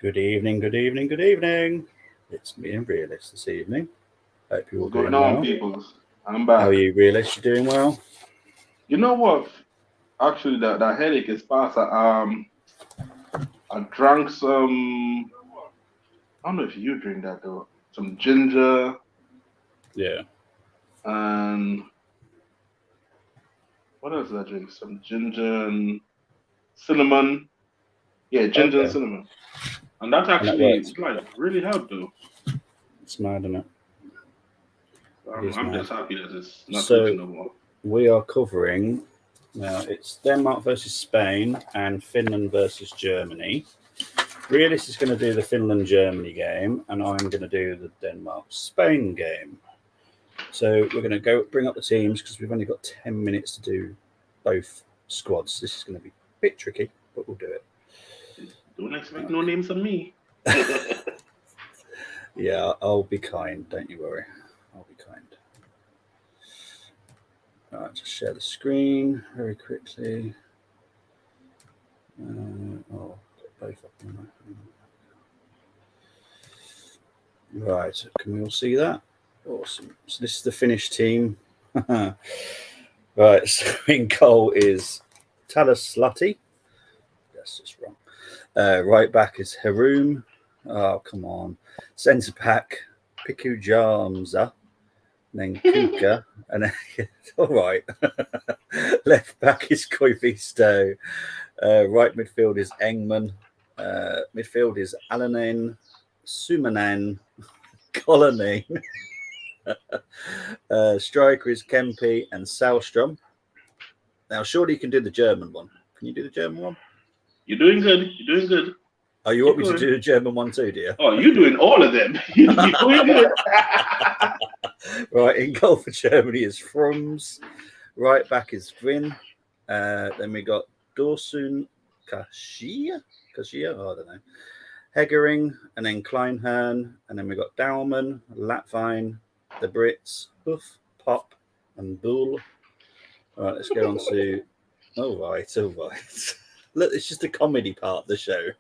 Good evening, good evening, good evening. It's me and Realist this evening. Hope you're all doing well. People? I'm back. How are you, Realist? You doing well? You know what? Actually, that headache is past. I drank some. I don't know if you drink that though. Some ginger. Yeah. And what else did I drink? Some ginger and cinnamon. Yeah, ginger and cinnamon. And that's actually like really helped though. It's mad, isn't it? I'm just happy that it's not switching no more. We are covering now. It's Denmark versus Spain and Finland versus Germany. Realist is going to do the Finland-Germany game, and I'm going to do the Denmark-Spain game. So we're going to bring up the teams because we've only got 10 minutes to do both squads. This is going to be a bit tricky, but we'll do it. Don't expect no names on me. Yeah, I'll be kind. Don't you worry. I'll be kind. All right, just share the screen very quickly. Got both up. Right, can we all see that? Awesome. So this is the Finnish team. Right, so in goal is Talas Slutty. That's just wrong. Right back is Haroom. Oh, come on. Centre back, Piku Jarmza. Then Kuka. And then, all right. Left back is Koivisto. Right midfield is Engman. Midfield is Alanen, Sumanen, Colony. Striker is Kempe and Salstrom. Now, surely you can do the German one. Can you do the German one? You're doing good. You're doing good. Oh, you want me to do the German one too, dear? Oh, you're doing all of them. You're doing good. Right, in goal for Germany is Frums. Right back is Vin. Then we got Dorsun Kashia. Oh, I don't know. Heggering, and then Kleinhern, and then we got Dowman, Latvine, the Brits, Huff, Pop, and Bull. All right, let's go on to. All right. Look, it's just a comedy part of the show.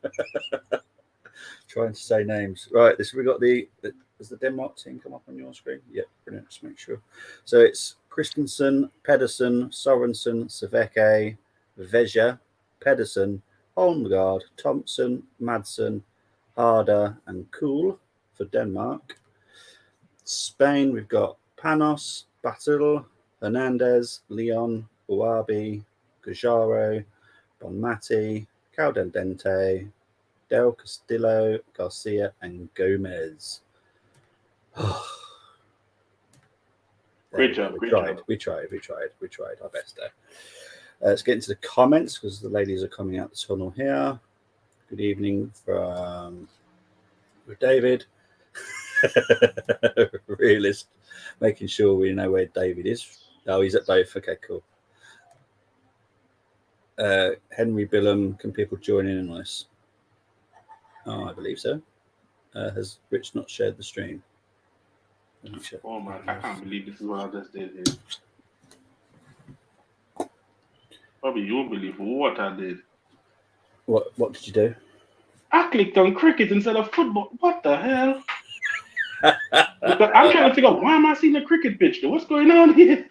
Trying to say names. Right, we got does the Denmark team come up on your screen? Yep, brilliant. Just make sure. So it's Christensen, Pedersen, Sorensen, Saveke, Veja, Pedersen, Holmgaard, Thompson, Madsen, Harder, and Kuhl for Denmark. Spain, we've got Panos, Batul, Hernandez, Leon, Uabi, Gujaro, Bonmati, Caldendente, Del Castillo, Garcia, and Gomez. Great job. We tried our best there. Let's get into the comments because the ladies are coming out the tunnel here. Good evening from David. Realist, making sure we know where David is. Oh, he's at both. Okay, cool. Henry Billum, can people join in on this? Oh, I believe so. Has Rich not shared the stream? Oh man, I can't believe this is what I just did here. Probably you won't believe what I did. What did you do? I clicked on cricket instead of football. What the hell? Because I'm trying to figure out why am I seeing a cricket pitch? What's going on here?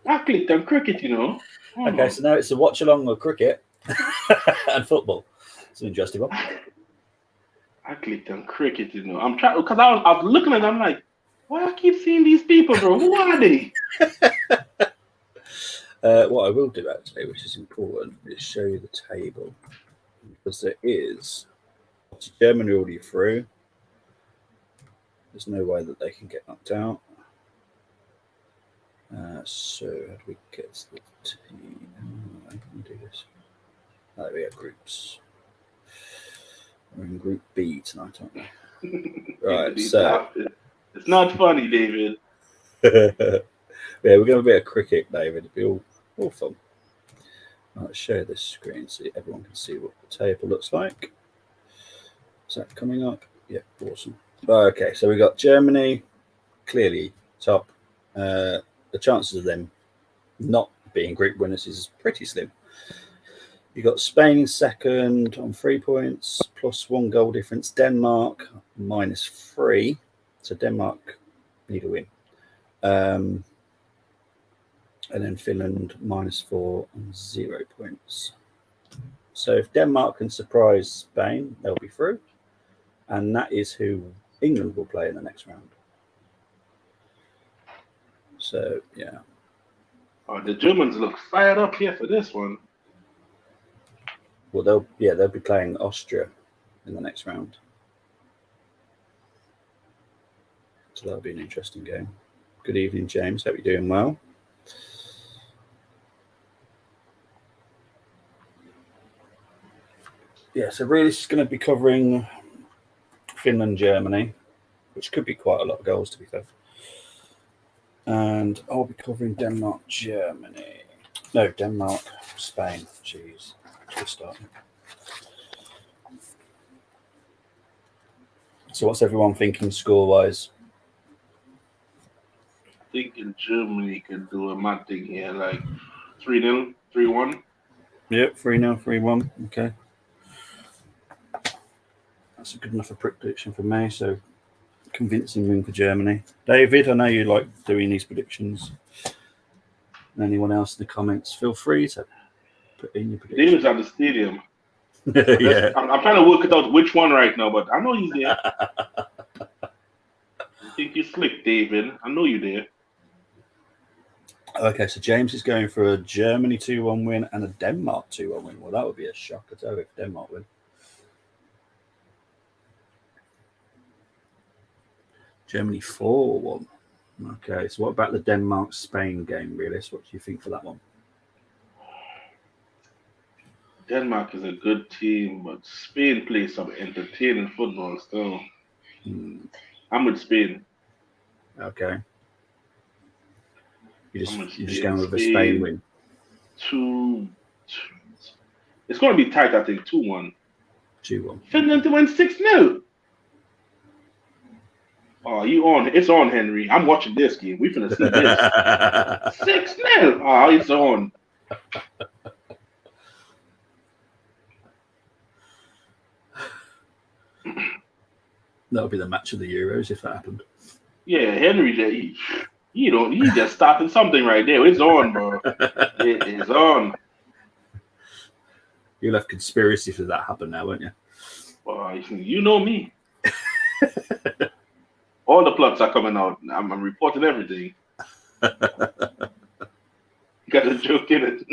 I clicked on cricket, you know. Okay, so now it's a watch along of cricket and football. It's an interesting one. I clicked on cricket, you know. I'm trying because I was looking at it, I'm like, why I keep seeing these people, bro? Who are they? What I will do actually, which is important, is show you the table. Because there is Germany already through. There's no way that they can get knocked out. So how do we get to the team? I can do this. There we go, groups. We're in Group B tonight, aren't we? Right, so it's not funny, David. yeah, we're going to be a cricket, David. It'll be all fun. Let's share this screen so everyone can see what the table looks like. Is that coming up? Yeah, awesome. Okay, so we got Germany clearly top. The chances of them not being group winners is pretty slim. You got Spain in second on 3 points, plus 1 goal difference. Denmark -3, so Denmark need a win. And then Finland -4 and 0 points. So if Denmark can surprise Spain, they'll be through. And that is who England will play in the next round. So, yeah. Oh, the Germans look fired up here for this one. Well, they'll be playing Austria in the next round. So that'll be an interesting game. Good evening, James. Hope you're doing well. Yeah, so really it's going to be covering Finland, Germany, which could be quite a lot of goals, to be fair. And I'll be covering Denmark, Germany. No, Denmark, Spain. Jeez. Just starting. So what's everyone thinking score-wise? Thinking Germany could do a mad thing here, like 3-0, 3-1. Yep, 3-0, 3-1. Okay. That's a good enough a prediction for me. So convincing win for Germany. David, I know you like doing these predictions. And anyone else in the comments, feel free to put in your predictions. David's at the stadium. Yeah. I'm trying to work it out which one right now, but I know he's there. I think you're slick, David. I know you're there. Okay, so James is going for a Germany 2-1 win and a Denmark 2-1 win. Well, that would be a shocker too if Denmark win. Germany 4-1. Okay, so what about the Denmark-Spain game, Realist? What do you think for that one? Denmark is a good team, but Spain plays some entertaining football still. I'm with Spain. Okay. You're just going with a Spain win. 2. It's going to be tight, I think. 2-1. 2-1. Finland to win 6-0. Oh, you on? It's on, Henry. I'm watching this game. We finna see this. 6-0. Oh, it's on. That would be the match of the Euros if that happened. Yeah, Henry, he just starting something right there. It's on, bro. It is on. You'll have conspiracy for that happen now, won't you? Well, you know me. All the plots are coming out. I'm reporting everything. Got a joke in it.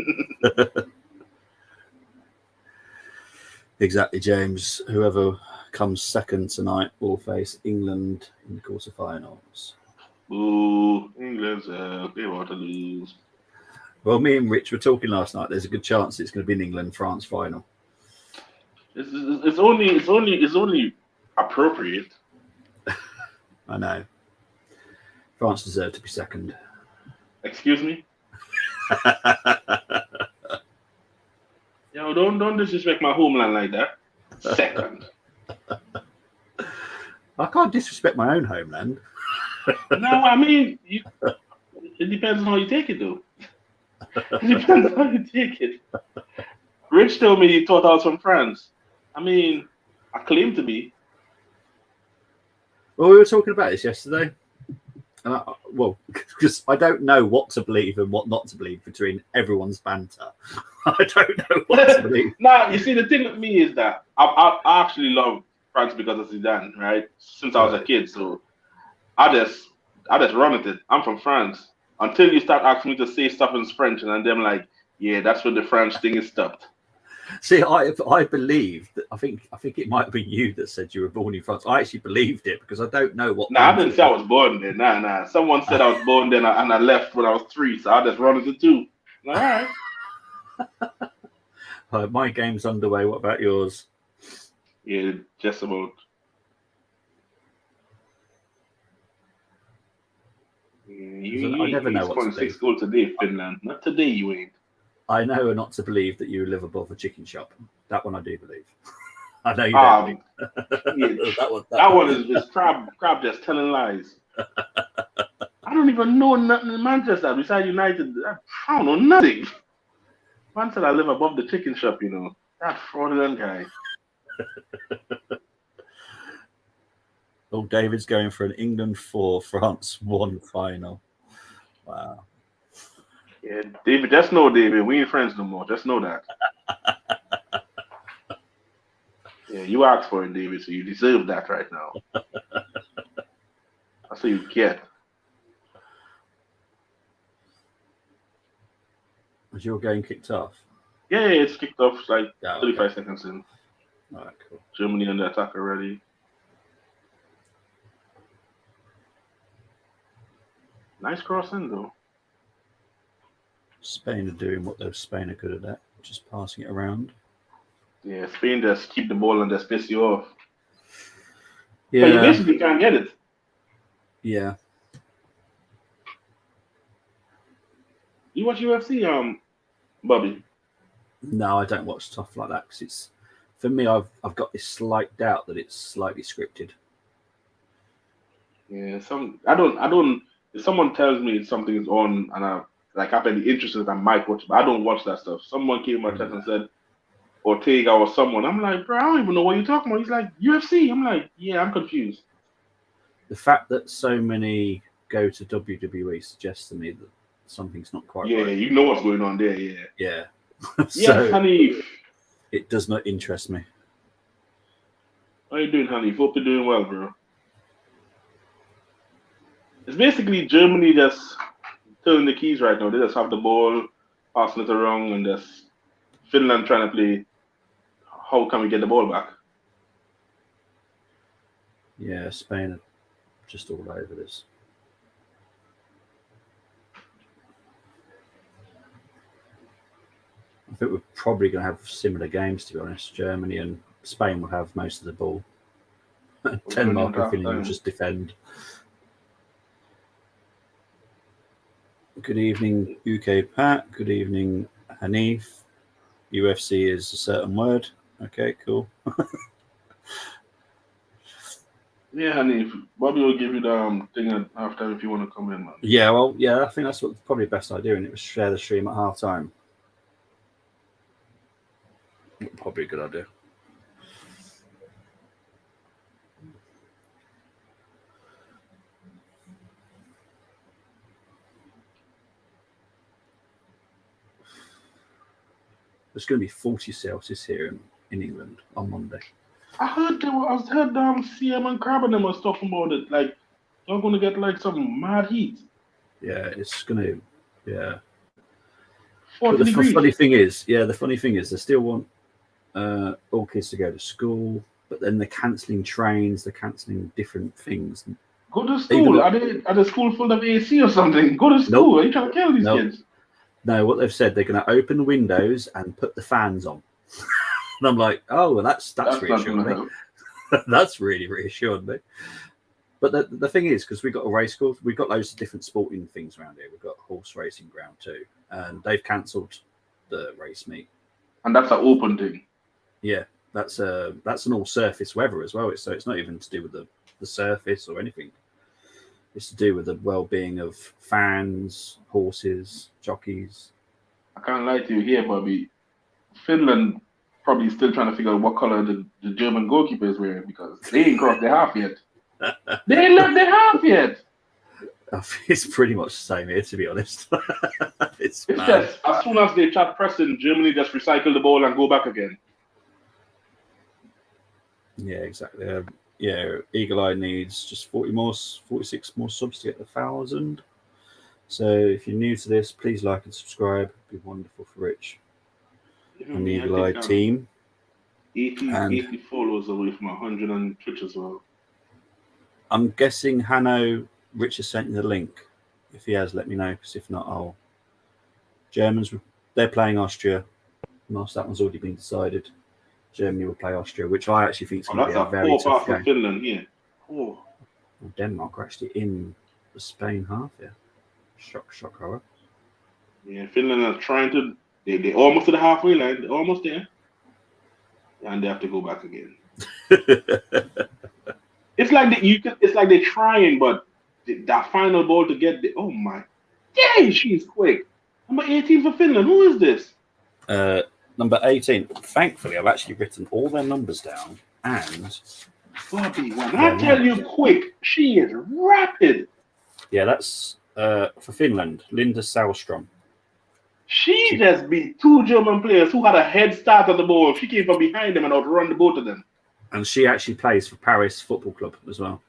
Exactly, James. Whoever comes second tonight will face England in the quarterfinals. Ooh, England's they want to lose. Well, me and Rich were talking last night. There's a good chance it's going to be an England-France final. It's only appropriate. I know. France deserve to be second. Excuse me? Yo, don't disrespect my homeland like that. Second. I can't disrespect my own homeland. No, I mean, it depends on how you take it, though. It depends on how you take it. Rich told me he thought I was from France. I mean, I claim to be. Well, we were talking about this yesterday. And because I don't know what to believe and what not to believe between everyone's banter. I don't know what to believe. Nah, you see, the thing with me is that I actually love France because of Zidane, right? Since I was a kid, so I just run with it. I'm from France. Until you start asking me to say stuff in French, and then I'm like, yeah, that's where the French thing is stopped. See, I believed that. I think it might have been you that said you were born in France. I actually believed it because I don't know what. Nah, I didn't say I was born there. Nah. Someone said I was born there, and I left when I was 3, so I just run into 2. All right. My game's underway. What about yours? Yeah, just about. Yeah, I never you know what to scoring 6 believe. goals today, Finland. Not today, you ain't. I know not to believe that you live above a chicken shop. That one I do believe. I know you don't believe. Yeah, that that one is crab just telling lies. I don't even know nothing in Manchester besides United. I don't know nothing. Man said I live above the chicken shop, you know. That fraudulent guy. Oh, David's going for an England 4, France 1 final. Wow. Yeah, David, just know, David, we ain't friends no more. Just know that. Yeah, you asked for it, David, so you deserve that right now. That's what you get. Was your game kicked off? Yeah, it's kicked off like 35 seconds in. All right, cool. Germany on the attack already. Nice crossing, though. Spain are doing what those Spain are good at, just passing it around. Yeah, Spain just keep the ball and just piss you off. Yeah, you basically can't get it. Yeah. You watch UFC, Bobby? No, I don't watch stuff like that because it's, for me, I've got this slight doubt that it's slightly scripted. Yeah, I don't. If someone tells me something is on and I happen to be interested, I might watch, but I don't watch that stuff. Someone came to my chat and said Ortega or someone. I'm like, bro, I don't even know what you're talking about. He's like, UFC. I'm like, yeah, I'm confused. The fact that so many go to WWE suggests to me that something's not quite right. Yeah, you know what's going on there. Yeah. Yeah. Yes, Hanif. It does not interest me. How you doing, Hanif? Hope you're doing well, bro. It's basically Germany just turning the keys right now. They just have the ball, passing it around, and just Finland trying to play. How can we get the ball back? Yeah, Spain are just all over this. I think we're probably going to have similar games, to be honest. Germany and Spain will have most of the ball. Denmark and Finland will just defend. Good evening, UK Pat. Good evening, Hanif. UFC is a certain word. Okay, cool. Yeah, Hanif. Bobby will give you the thing at halftime if you want to come in, man. Yeah, well, yeah, I think that's probably the best idea, and it was share the stream at halftime. Probably a good idea. It's going to be 40 Celsius here in England on Monday. I heard CM and Crab and them was talking about it. Like, you're going to get like some mad heat. Yeah, it's going to, yeah. 40 but the degrees. funny thing is, the funny thing is they still want all kids to go to school, but then they're cancelling trains, they're cancelling different things. Go to school. Are the school full of AC or something? Go to school. Nope. Are you trying to kill these kids? No, what they've said, they're going to open the windows and put the fans on. And I'm like, oh, well, that's reassuring me. That's really reassuring me. But the thing is, because we've got a race course, we've got loads of different sporting things around here. We've got a horse racing ground too, and they've cancelled the race meet. And that's an open thing. Yeah, that's an all surface weather as well. So it's not even to do with the surface or anything. It's to do with the well-being of fans, horses, jockeys. I can't lie to you here, Bobby. Finland probably still trying to figure out what color the German goalkeeper is wearing because they ain't crossed their half yet. They ain't left their half yet. It's pretty much the same here, to be honest. It's just as soon as they start pressing, Germany just recycle the ball and go back again. Yeah, exactly. Eagle Eye needs just 46 more subs to get 1,000. So if you're new to this, please like and subscribe. It'd be wonderful for Rich and the Eagle Eye team. 80 followers away from 100 on Twitch as well. I'm guessing Hanno, Rich has sent you the link. If he has, let me know, because if not, Germans, they're playing Austria. Moss, that one's already been decided. Germany will play Austria, which I actually think is Oh, going to that's be a a very poor tough pass from game. Finland here. Oh. Denmark are actually in the Spain half here. Shock horror. Yeah, Finland are trying to. They almost to the halfway line. They're almost there, and they have to go back again. It's like It's like they're trying, but that final ball to get the. Oh my! Dang, she's quick. Number 18 for Finland. Who is this? Number 18. Thankfully, I've actually written all their numbers down, and Bobby, when I tell you quick, she is rapid. Yeah, that's for Finland. Linda Sahlstrom. She just beat 2 German players who had a head start on the ball. She came from behind them and outrun the both of them. And she actually plays for Paris Football Club as well.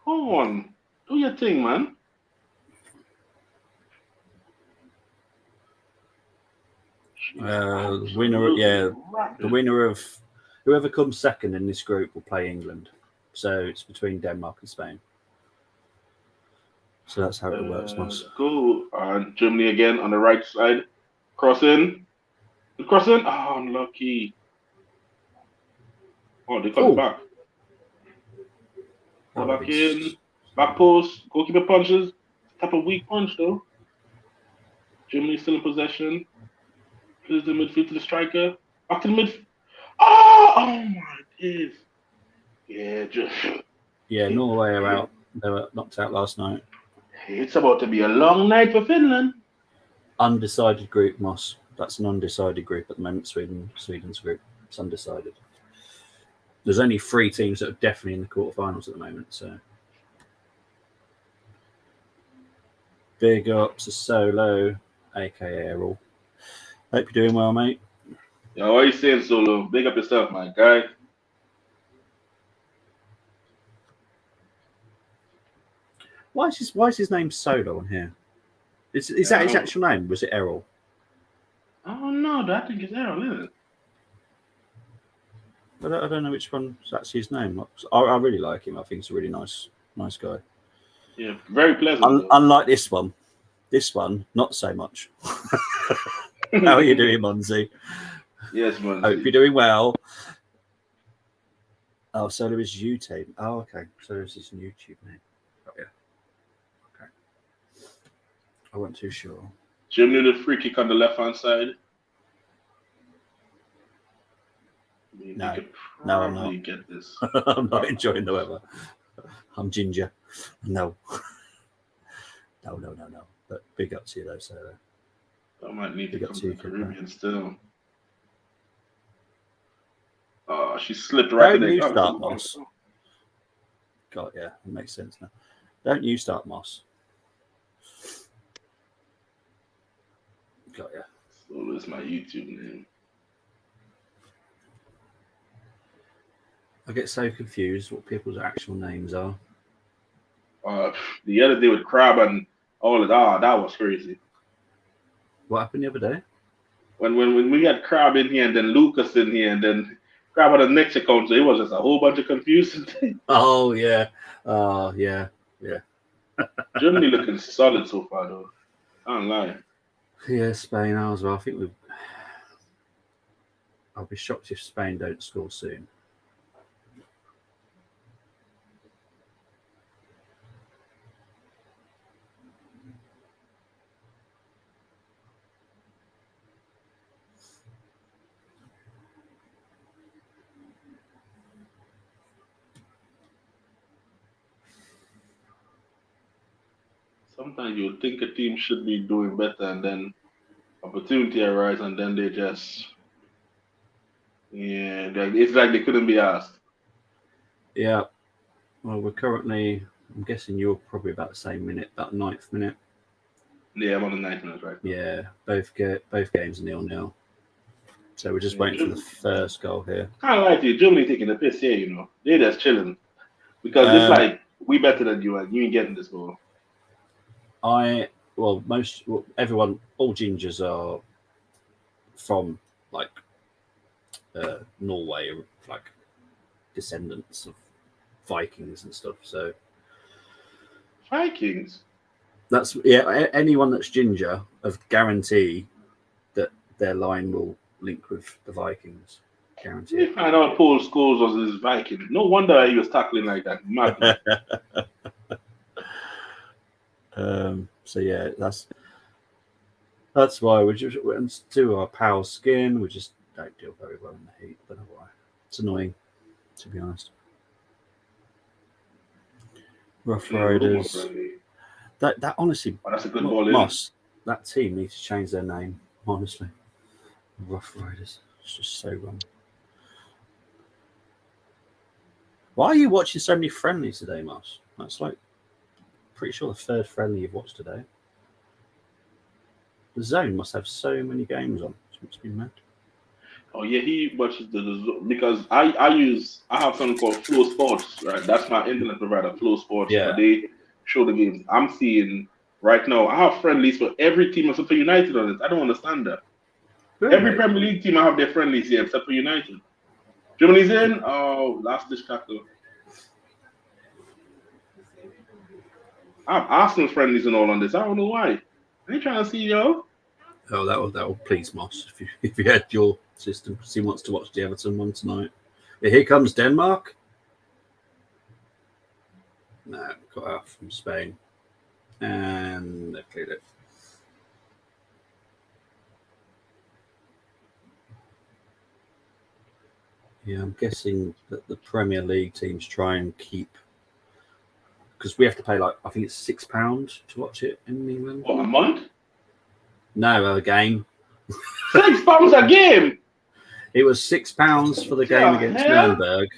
Come on, do your thing, man. The winner of whoever comes second in this group will play England. So it's between Denmark and Spain. So that's how it works, Moss. Go on Germany again on the right side. Cross in. Oh, unlucky. Oh, they cut back. Back in. Back post. Goalkeeper punches. Type of weak punch, though. Germany still in possession. Plays the midfield to the striker. Back to the midfield. Oh my days. Yeah, Norway are out. They were knocked out last night. It's about to be a long night for Finland. Undecided group, Moss. That's an undecided group at the moment. Sweden's group. It's undecided. There's only 3 teams that are definitely in the quarterfinals at the moment. So big ups to Solo, aka Errol. Hope you're doing well, mate. Yeah, what are you saying, Solo? Big up yourself, my guy. Why is his name Solo on here? Is that his actual name? Was it Errol? I don't know. I think it's Errol, isn't it? I don't know which one's actually his name. I really like him. I think he's a really nice guy. Yeah, very pleasant. Unlike this one. This one, not so much. How are you doing, Monzi? Yes, Monzi. Hope you're doing well. Oh, Solo is YouTube. Oh, okay. Solo is his YouTube name. Oh, yeah. Okay. I wasn't too sure. Germany the free kick on the left-hand side. No, I'm not. Get this. I'm not enjoying the weather. I'm ginger. No. No. But big up to you, though, Sarah. I might need to come to the Caribbean still. Oh, she slipped right in there. Don't you start, Moss. God, yeah, it makes sense now. Don't you start, Moss. God, yeah. So that's my YouTube name. I get so confused what people's actual names are. The other day with Crab and all of that, that was crazy. What happened the other day? When we had Crab in here and then Lucas in here and then Crab had a next account, so it was just a whole bunch of confusing things. Oh yeah. Yeah. Germany looking solid so far though. I don't lie. Yeah, Spain as well. I think I'll be shocked if Spain don't score soon. Sometimes you think a team should be doing better and then opportunity arises and then they just it's like they couldn't be asked. Yeah. Well, we're currently, I'm guessing you're probably about the same minute, about 9th minute. Yeah, I'm on the 9th minute right now. Yeah, both games are 0-0. So we're just waiting for the first goal here. Kind of like you, Germany taking the piss here, you know. They're just chilling. Because it's like, we better than you and you ain't getting this goal. Everyone, all gingers are from like Norway, like descendants of Vikings and stuff. So Vikings. Anyone that's ginger of guarantee that their line will link with the Vikings. Let Guarantee me it. find out Paul Scholes was his Viking. No wonder he was tackling like that. Madness. So yeah, that's why we just went to our pale skin. We just don't deal very well in the heat. Don't know why. It's annoying, to be honest. Rough Riders. That honestly, Oh, that's a good ball in. Moss. That team needs to change their name. Honestly, Rough Riders. It's just so wrong. Why are you watching so many friendlies today, Moss? That's like pretty sure the third friendly you've watched today. The Zone must have so many games on. It must be mad. Oh yeah, he watches because I have something called Flow Sports, right? That's my internet provider, Flow Sports. Yeah. So they show the games. I'm seeing right now. I have friendlies for every team except for United on it. I don't understand that. Really? Every Premier League team I have their friendlies here except for United. Germany's in. Oh, last dish tackle. I have Arsenal friendlies and all on this. I don't know why. I ain't trying to see y'all. Oh, that will please Moss if you had your system because he wants to watch the Everton one tonight. Yeah, here comes Denmark. No, got out from Spain, and they've cleared it. Yeah, I'm guessing that the Premier League teams try and keep because we have to pay like I think it's £6 to watch it in England. What, a month? No, a game. £6 a game. It was £6 for the game against hell? Nuremberg,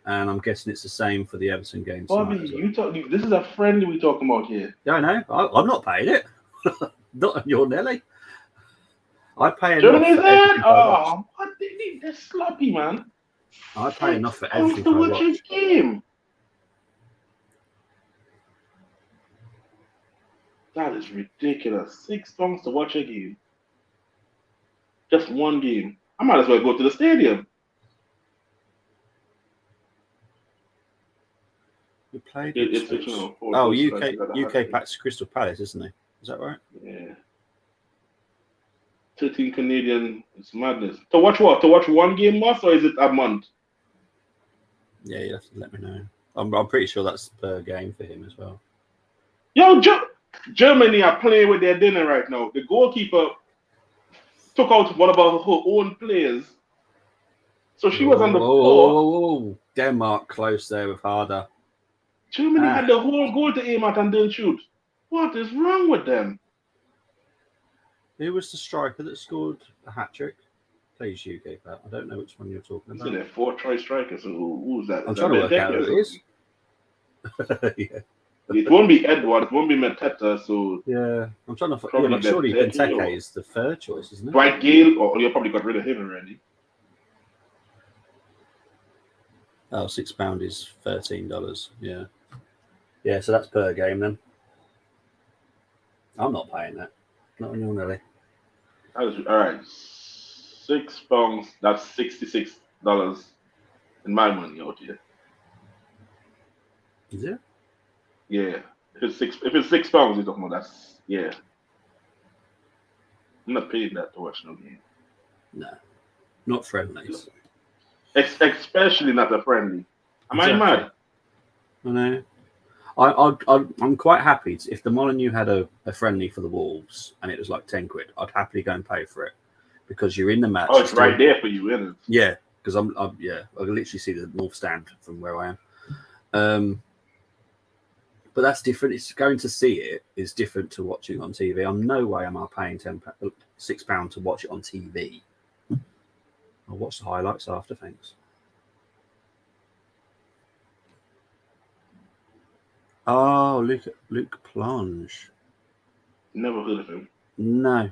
and I'm guessing it's the same for the Everton game Bobby, tonight. Well. this is a friendly we talking about here. Yeah, I know. I'm not paying it. Not your Nelly. I pay enough Germany's for everything in. I watch. Oh, what they're sloppy, man. I pay enough for £6 everything to I watch watch. a game. That is ridiculous. £6 to watch a game. Just one game. I might as well go to the stadium. We played. It's UK backs Crystal Palace, isn't it? Is that right? Yeah. 13 Canadian. It's madness. To watch what? To watch one game, Moss, or is it a month? Yeah, you have to let me know. I'm pretty sure that's per game for him as well. Yo, Germany are playing with their dinner right now. The goalkeeper took out one of her own players. So she was on the floor. Oh, Denmark close there with Harder. Germany had the whole goal to aim at and didn't shoot. What is wrong with them? Who was the striker that scored a hat-trick? Please, UK, Pat. I don't know which one you're talking about. So they're 4 try strikers. So who's that? I'm trying to work out who it is. Yeah. It won't be Edward. It won't be Mateta. So yeah, I'm trying to. Probably but surely Benteke Benteke is the third choice, isn't it? Dwight Gale, or you probably got rid of him already. Oh, £6 is $13. Yeah, yeah. So that's per game then. I'm not paying that. Not on your Nelly. All right. £6. That's $66 in my money out here. Is it? Yeah. If it's £6, you're talking about yeah. I'm not paying that to watch no game. No, not friendlies. Especially not a friendly. Am I mad? I know. I'm quite happy if the Molyneux had a friendly for the Wolves and it was like £10, I'd happily go and pay for it because you're in the match. Oh, it's right there for you, isn't it? Yeah, because I can literally see the North Stand from where I am. But that's different. It's going to see it is different to watching on TV. I'm no way am I paying £6 to watch it on TV. I'll watch the highlights after, thanks. Oh, Luke Plonge. Never heard of him. No.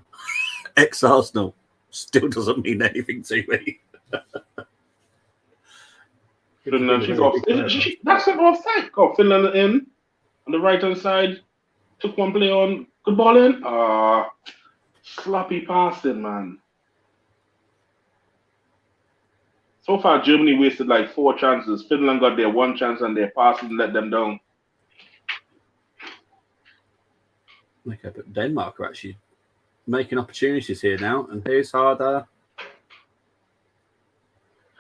Ex-Arsenal. Still doesn't mean anything to me. Finland, she's off. That's an offside. Got Finland in on the right hand side. Took one play on. Good ball in. Sloppy passing, man. So far, Germany wasted like 4 chances. Finland got their 1 chance and their passing let them down. Okay, but Denmark are actually making opportunities here now. And here's Harder.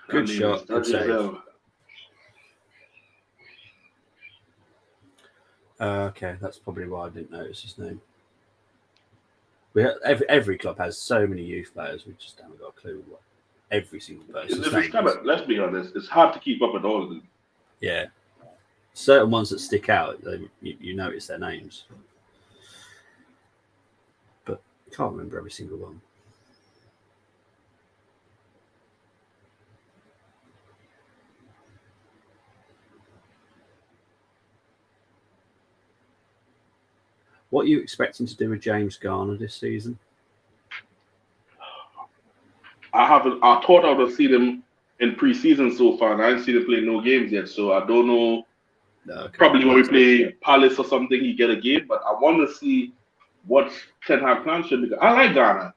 Good shot. Good save. Okay, that's probably why I didn't notice his name. We have, every club has so many youth players. We just haven't got a clue what every single person's name is. Let's be honest. It's hard to keep up with all of them. Yeah. Certain ones that stick out, you notice their names. But I can't remember every single one. What are you expecting to do with James Garner this season? I thought I would have seen him in pre-season so far, and I haven't seen him play no games yet. So I don't know. Okay. Probably when we play Palace or something, he get a game. But I want to see what Ten Hag plans should be. I like Garner.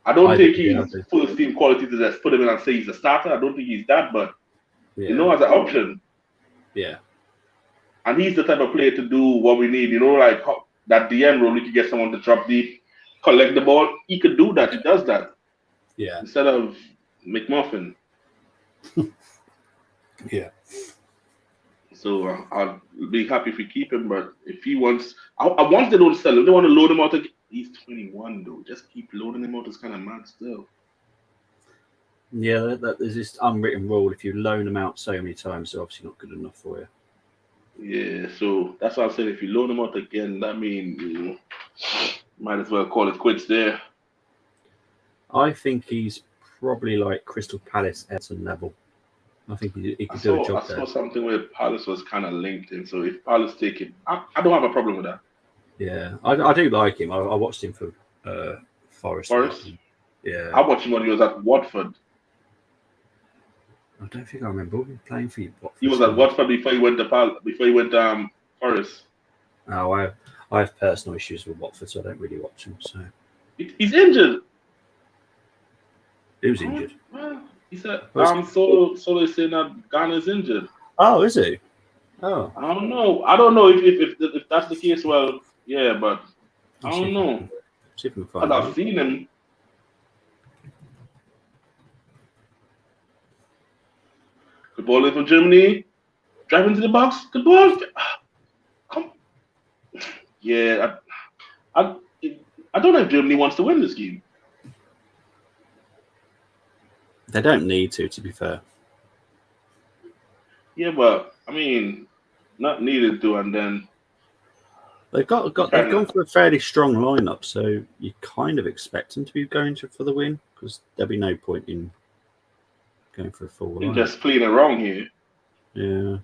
I don't think he's full steam quality to just put him in and say he's a starter. I don't think he's that, but as an option. Yeah. And he's the type of player to do what we need. Like that DM role, we could get someone to drop deep, collect the ball. He could do that. He does that. Yeah. Instead of McMuffin. Yeah. So I'll be happy if we keep him. But if he wants, once they don't sell him, they want to load him out again. He's 21 though. Just keep loading him out. It's kind of mad still. Yeah, there's this unwritten rule. If you loan him out so many times, they're obviously not good enough for you. Yeah, so that's what I'm saying. If you loan him out again, that means might as well call it quits there. I think he's probably like Crystal Palace Everton level. I think he could do a job there. I saw something where Palace was kind of linked in. So if Palace take him, I don't have a problem with that. Yeah, I do like him. I watched him for Forest. Yeah. I watched him when he was at Watford. I don't think I remember him playing for you. He was at Watford before he went to Forest. Oh, I have personal issues with Watford, so I don't really watch him. So he's injured. Who's injured? Well, he said Solo is saying that Garner's injured. Oh, is he? Oh, I don't know. I don't know if that's the case. Well, yeah, but I don't know. See if we can find I've seen him. Good ball in from Germany. Drive into the box. Good ball. Come. Yeah, I don't know if Germany wants to win this game. They don't need to be fair. Yeah, but I mean, not needed to, and then they've gone for a fairly strong lineup, so you kind of expect them to be going for the win because there'll be no point in going for a full lineup. Just playing it wrong here. Yeah.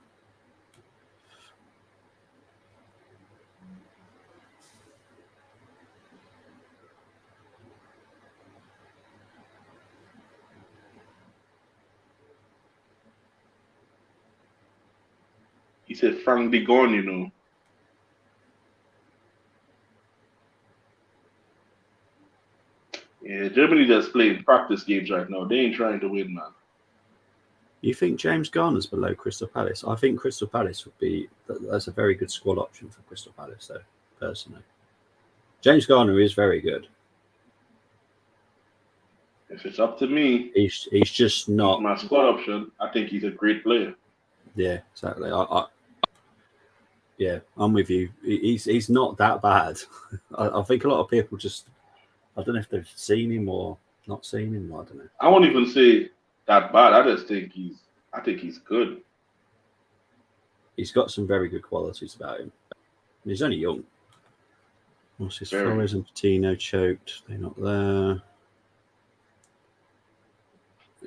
He said Frank be gone, Yeah, Germany just playing practice games right now. They ain't trying to win, man. You think James Garner's below Crystal Palace? I think Crystal Palace would be... That's a very good squad option for Crystal Palace, though, personally. James Garner is very good. If it's up to me... He's just not... My squad option, I think he's a great player. Yeah, exactly. Yeah, I'm with you. He's not that bad. I think a lot of people just... I don't know if they've seen him or not seen him. I don't know. I won't even say that bad. I just think he's good. He's got some very good qualities about him. He's only young. What's his Flores and Patino choked? They're not there.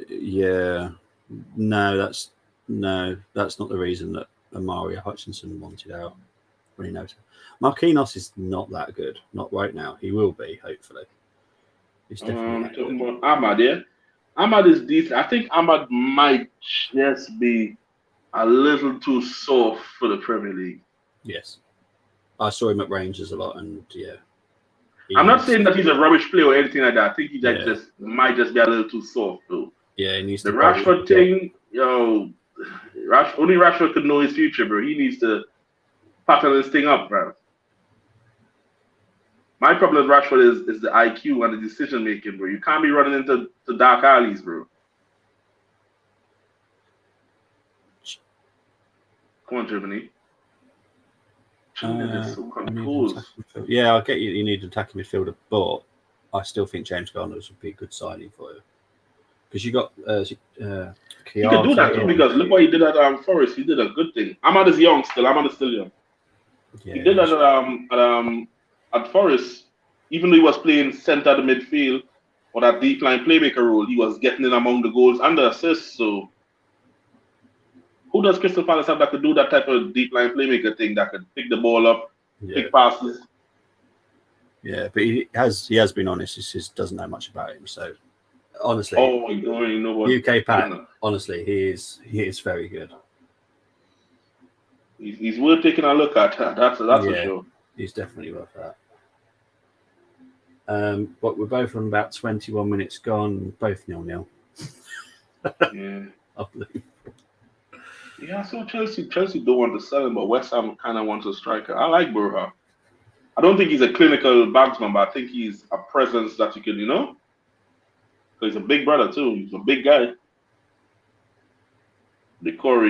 Yeah. No, that's not the reason that Mario Hutchinson wanted out when he noticed. Marquinhos is not that good. Not right now. He will be, hopefully. He's definitely talking about Ahmad, yeah? Ahmad is decent. I think Ahmad might just be a little too soft for the Premier League. Yes. I saw him at Rangers a lot, and yeah. I'm not saying that he's a rubbish player or anything like that. I think he just might just be a little too soft, though. Yeah, he needs the Rashford thing, only Rashford could know his future, bro. He needs to pattern this thing up, bro. My problem with Rashford is the IQ and the decision making, bro. You can't be running into dark alleys, bro. Come on, Germany. Germany is so composed. Yeah, I get you need an attacking midfielder, but I still think James Garner's would be a good signing for you. Because you got he could do that too, because look what he did at Forest. He did a good thing. Ahmad is young still. Ahmad is still young. Yeah, he did that at Forest. Even though he was playing centre of the midfield or that deep line playmaker role, he was getting in among the goals and the assists. So who does Crystal Palace have that could do that type of deep line playmaker thing, that could pick the ball up, pick passes? Yeah, but he has been honest. He just doesn't know much about him. So honestly, you know what? UK Pat, honestly, he is very good. He's worth taking a look at. That's for sure. He's definitely worth that. But we're both on about 21 minutes gone, both 0-0. Yeah. Unbelievable. Yeah, so Chelsea don't want to sell him, but West Ham kind of wants a striker. I like Broha. I don't think he's a clinical batsman, but I think he's a presence that you can, because he's a big brother too. He's a big guy. Decore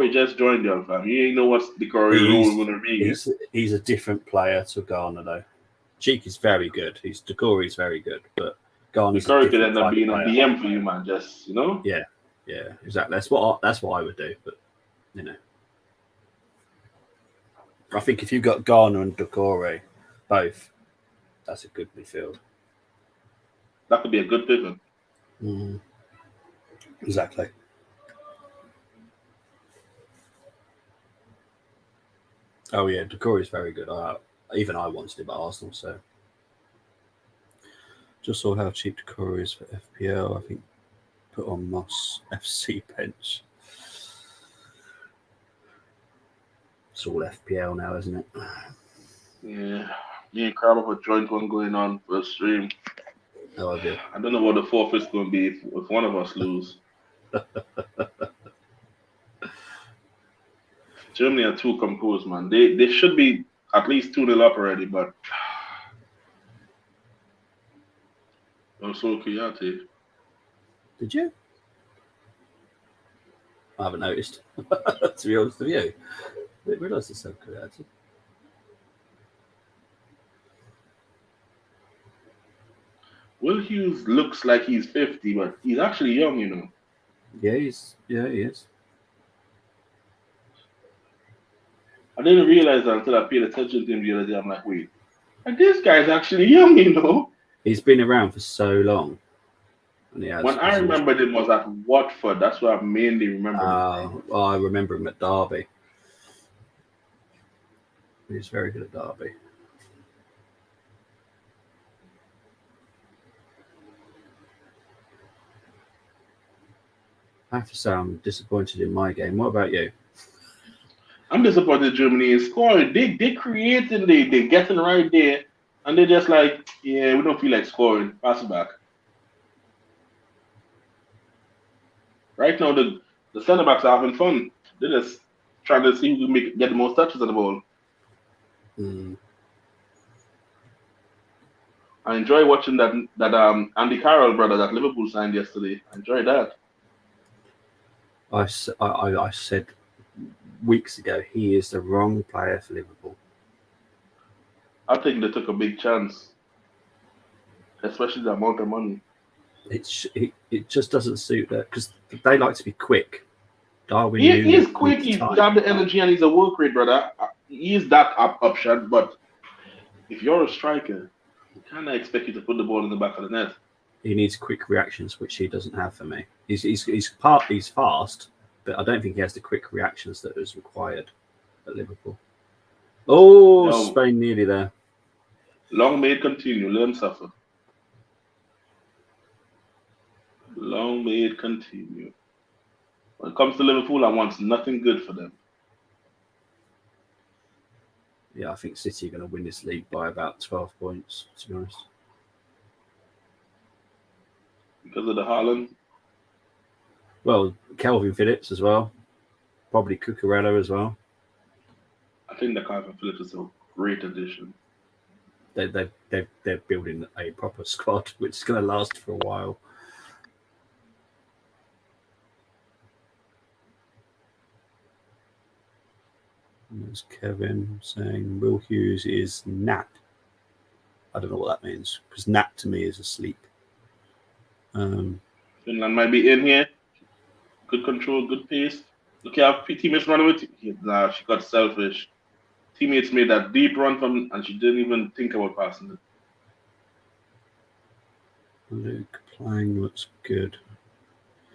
just joined them, fam. You ain't know what's Decore role going to be. He's a different player to Garner, though. Cheek is very good. Decore is very good, but Garner's Decore could end up being a DM for you, man. Just Yeah, exactly. That's what I would do, but I think if you've got Garner and Decore, both, that's a good midfield. That could be a good pivot. Mm. Exactly. Oh yeah, Decore is very good. Even I wanted him at Arsenal, so just saw how cheap Decore is for FPL. I think put on Moss FC bench. It's all FPL now, isn't it? Yeah, me and Carl have a joint one going on for a stream. Oh, I do. I don't know what the forfeit's going to be if one of us lose. Germany are too composed, man. They should be at least 2-0 up already, but also Kiyate. Did you? I haven't noticed. To be honest with you, I didn't realise it's so Kiyate. Will Hughes looks like he's 50, but he's actually young, Yeah, he is. I didn't realize that until I paid attention to him the other day. I'm like, wait, this guy's actually young, He's been around for so long. And when I remembered him was at Watford. That's what I mainly remember him. I remember him at Derby. He was very good at Derby. I have to say I'm disappointed in my game. What about you? I'm disappointed Germany is scoring. They creating, they getting right there, and they're just like, yeah, we don't feel like scoring. Pass it back. Right now, the centre backs are having fun. They're just trying to see who can get the most touches on the ball. Mm. I enjoy watching that Andy Carroll brother that Liverpool signed yesterday. I enjoyed that. I said weeks ago he is the wrong player for Liverpool. I think they took a big chance, especially the amount of money. It just doesn't suit that because they like to be quick. Darwin, he is quick. He's got the energy and he's a work rate, brother. He is that option, but if you're a striker, we kind of expect you to put the ball in the back of the net. He needs quick reactions, which he doesn't have for me. He's fast, but I don't think he has the quick reactions that is required at Liverpool. Oh, no. Spain nearly there. Long may it continue. Let them suffer. Long may it continue. When it comes to Liverpool, I want nothing good for them. Yeah, I think City are going to win this league by about 12 points, to be honest. Because of the Haaland? Well, Calvin Phillips as well. Probably Cucurella as well. I think the Calvin Phillips is a great addition. they're building a proper squad, which is going to last for a while. There's Kevin saying Will Hughes is nap. I don't know what that means, because nap to me is asleep. Finland might be in here. Good control, good pace. Look how teammates running with you. Nah, she got selfish. Teammates made that deep run from, and she didn't even think about passing it. Luke playing looks good.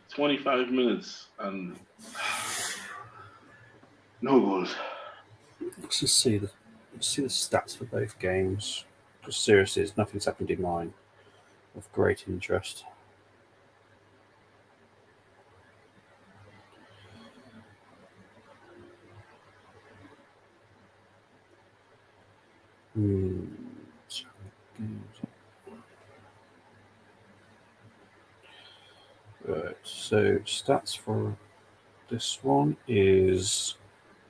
25 minutes and no goals. Let's just see the stats for both games. Because seriously, nothing's happened in mine of great interest. Right, so stats for this one is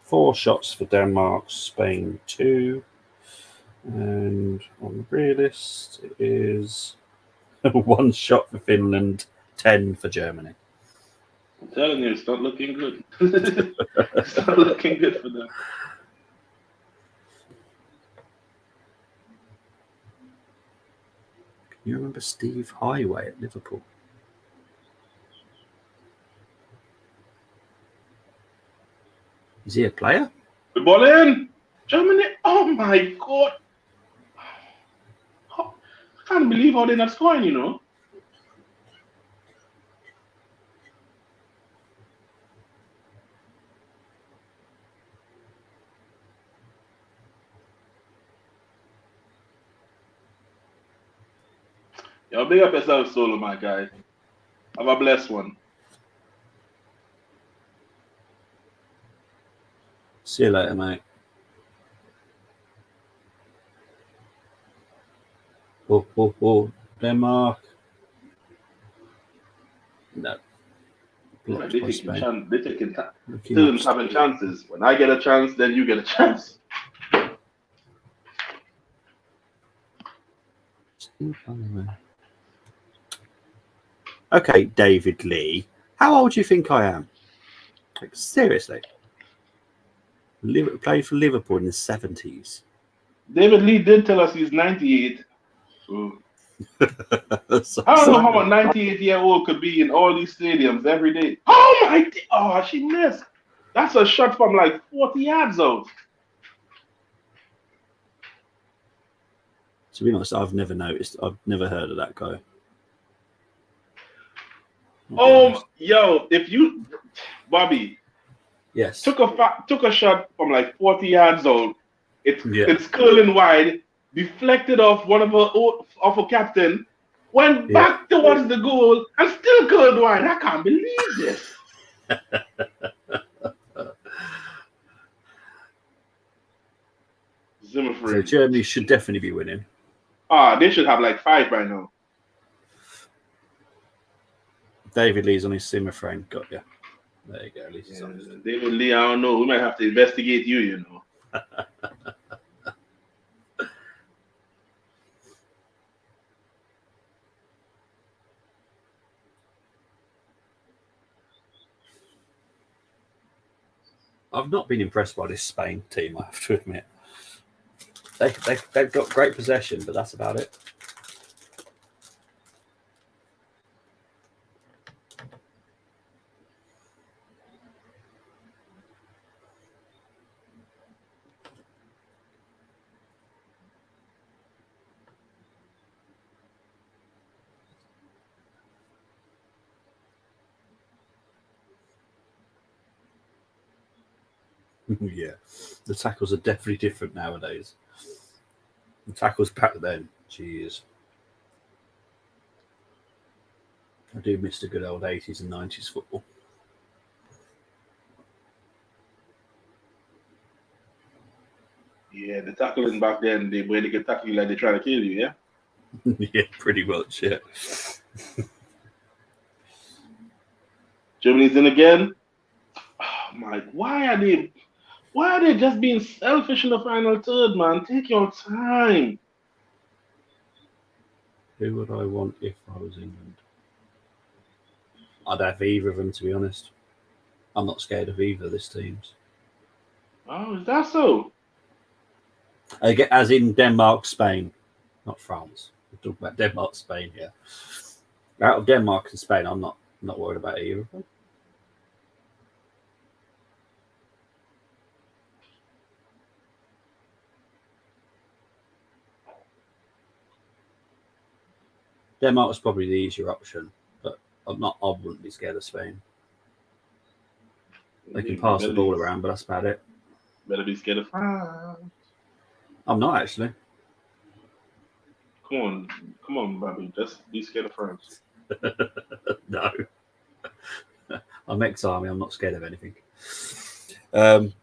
4 shots for Denmark, Spain 2, and on the realist it is 1 shot for Finland, 10 for Germany. I'm telling you, it's not looking good. It's not looking good for them. Can you remember Steve Highway at Liverpool? Is he a player? Good ball in. Germany. Oh my God. I can't believe how they're not scoring, you know. Yo, big up yourself, Solo, my guy. Have a blessed one. See you later, mate. Oh, Denmark. No. They're taking turns having chances. When I get a chance, then you get a chance. Okay, David Lee. How old do you think I am? Like, seriously. Played for Liverpool in the 70s. David Lee did tell us he's 98. So I don't know how a 98-year-old could be in all these stadiums every day. Oh my! Oh, she missed. That's a shot from like 40 yards out. To be honest, I've never noticed. I've never heard of that guy. Yo, if you, Bobby, yes, took a shot from like 40 yards out. It's curling wide, deflected off off a captain, went back towards the goal, and still curled wide. I can't believe this. So Germany should definitely be winning. They should have like 5 by now. David Lee's on his Zimmer frame. Got you. There you go. At least David Lee, I don't know. We might have to investigate you know. I've not been impressed by this Spain team, I have to admit. They've got great possession, but that's about it. Yeah, the tackles are definitely different nowadays. The tackles back then, jeez. I do miss the good old 80s and 90s football. Yeah, the tackling back then, they could tackle you like they're trying to kill you, yeah? Yeah, pretty much, yeah. Germany's in again. Oh my, why are they just being selfish in the final third, man? Take your time. Who would I want if I was England? I'd have either of them, to be honest. I'm not scared of either of these teams. Oh, is that so? As in Denmark, Spain, not France. We're talking about Denmark, Spain here. Out of Denmark and Spain, I'm not worried about either of them. Denmark was probably the easier option, but I wouldn't be scared of Spain. They can pass the ball around, but that's about it. Better be scared of France. I'm not actually. Come on, Bobby. Just be scared of France. No. I'm ex-army. I'm not scared of anything. It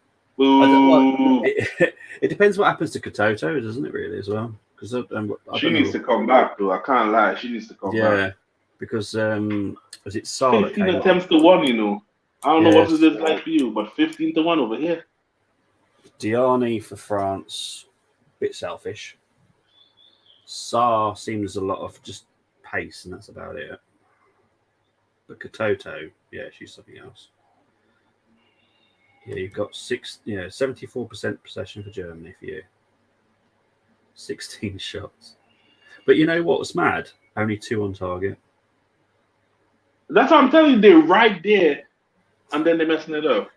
depends what happens to Katoto, doesn't it? Really, as well. Because she needs to come back, though. I can't lie. She needs to come back. Yeah, because as it's Salah 15 attempts to 1, you know. I don't know what it is like for you, but 15 to 1 over here. Diani for France, bit selfish. Sarr seems a lot of just pace, and that's about it. But Katoto, yeah, she's something else. Yeah, you've got 74% possession for Germany for you. 16 shots. But you know what's mad? Only 2 on target. That's what I'm telling you. They're right there, and then they're messing it up.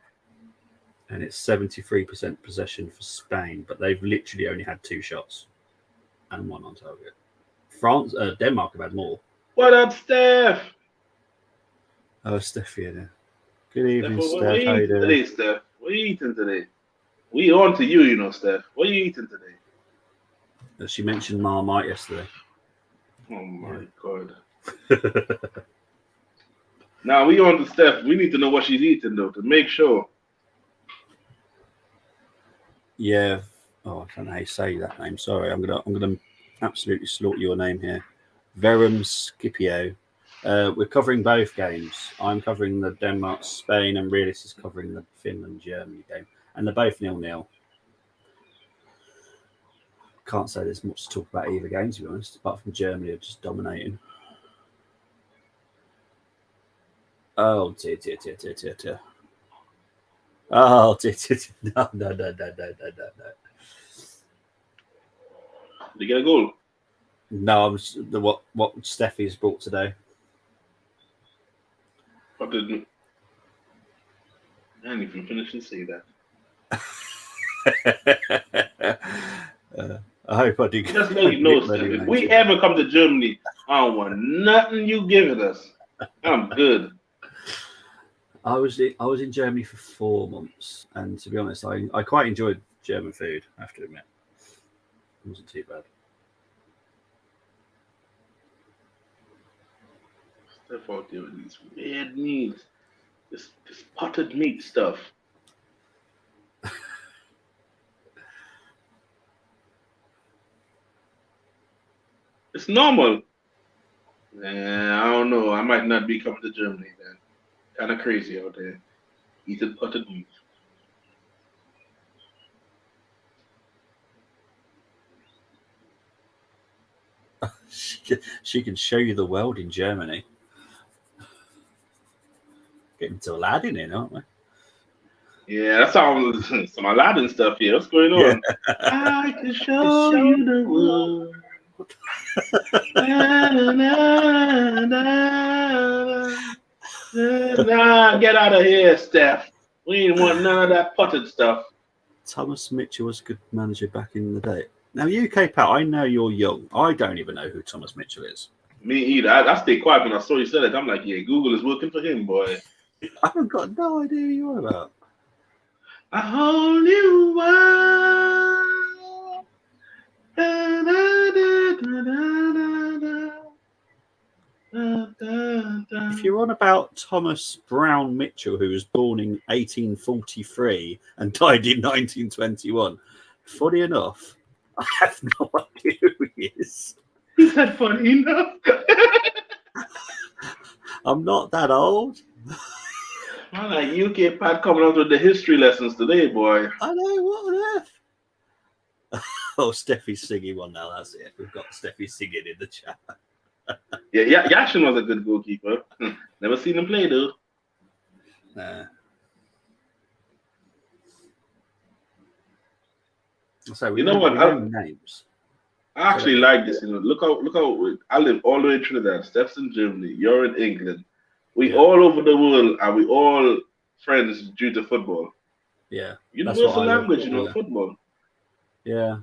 And it's 73% possession for Spain, but they've literally only had 2 shots and 1 on target. Denmark have had more. What up, Steph? Oh, Steph, yeah. Good evening, Steph. Steph. What are you eating today, Steph? What are you eating today? We on to you, you know, Steph. What are you eating today? She mentioned Marmite yesterday. Oh, my God. Now, we on to Steph. We need to know what she's eating, though, to make sure. Yeah. Oh, I don't know how you say that name. Sorry, I'm gonna absolutely slaughter your name here. Verum Scipio. We're covering both games. I'm covering the Denmark, Spain, and Realis is covering the Finland, Germany game, and they're both 0-0. Can't say there's much to talk about either game, to be honest, apart from Germany are just dominating. Oh dear. Oh dear. No. Did you get a goal? No, what Steffi's brought today. What did I didn't even finish and say that. I hope I do. Just let you know, Steph, if we ever come to Germany, I don't want nothing you giving us. I'm good. I was in Germany for 4 months, and to be honest, I quite enjoyed German food. I have to admit, it wasn't too bad. Steph out there with these weird meats, this potted meat stuff. It's normal. I don't know. I might not be coming to Germany then. Kind of crazy out there. Eating potted meat. She can show you the world in Germany. Getting to Aladdin in, aren't we? Yeah, that's some Aladdin stuff here. What's going on? Yeah. I can show you the world. Nah, get out of here, Steph. We ain't want none of that potted stuff. Thomas Mitchell was a good manager back in the day. Now, UK Pat, I know you're young. I don't even know who Thomas Mitchell is. Me either. I stayed quiet when I saw you said it. I'm like, yeah, Google is working for him, boy. I've got no idea who you are about. A whole new world. If you're on about Thomas Brown Mitchell, who was born in 1843 and died in 1921, funny enough, I have no idea who he is. He said funny enough. I'm not that old. I'm like UK Pat coming out with the history lessons today, boy. I know, what on earth? Oh, Steffi's singing one now, that's it. We've got Steffi singing in the chat. Yeah, Yashin was a good goalkeeper. Never seen him play though. Nah. So we You know know, what? we know names. I actually like this. Look how I live all the way in Trinidad. Steph's in Germany. You're in England. We all over the world, and we all friends due to football. Yeah, that's what Universal I love. language, Yeah. football. Yeah,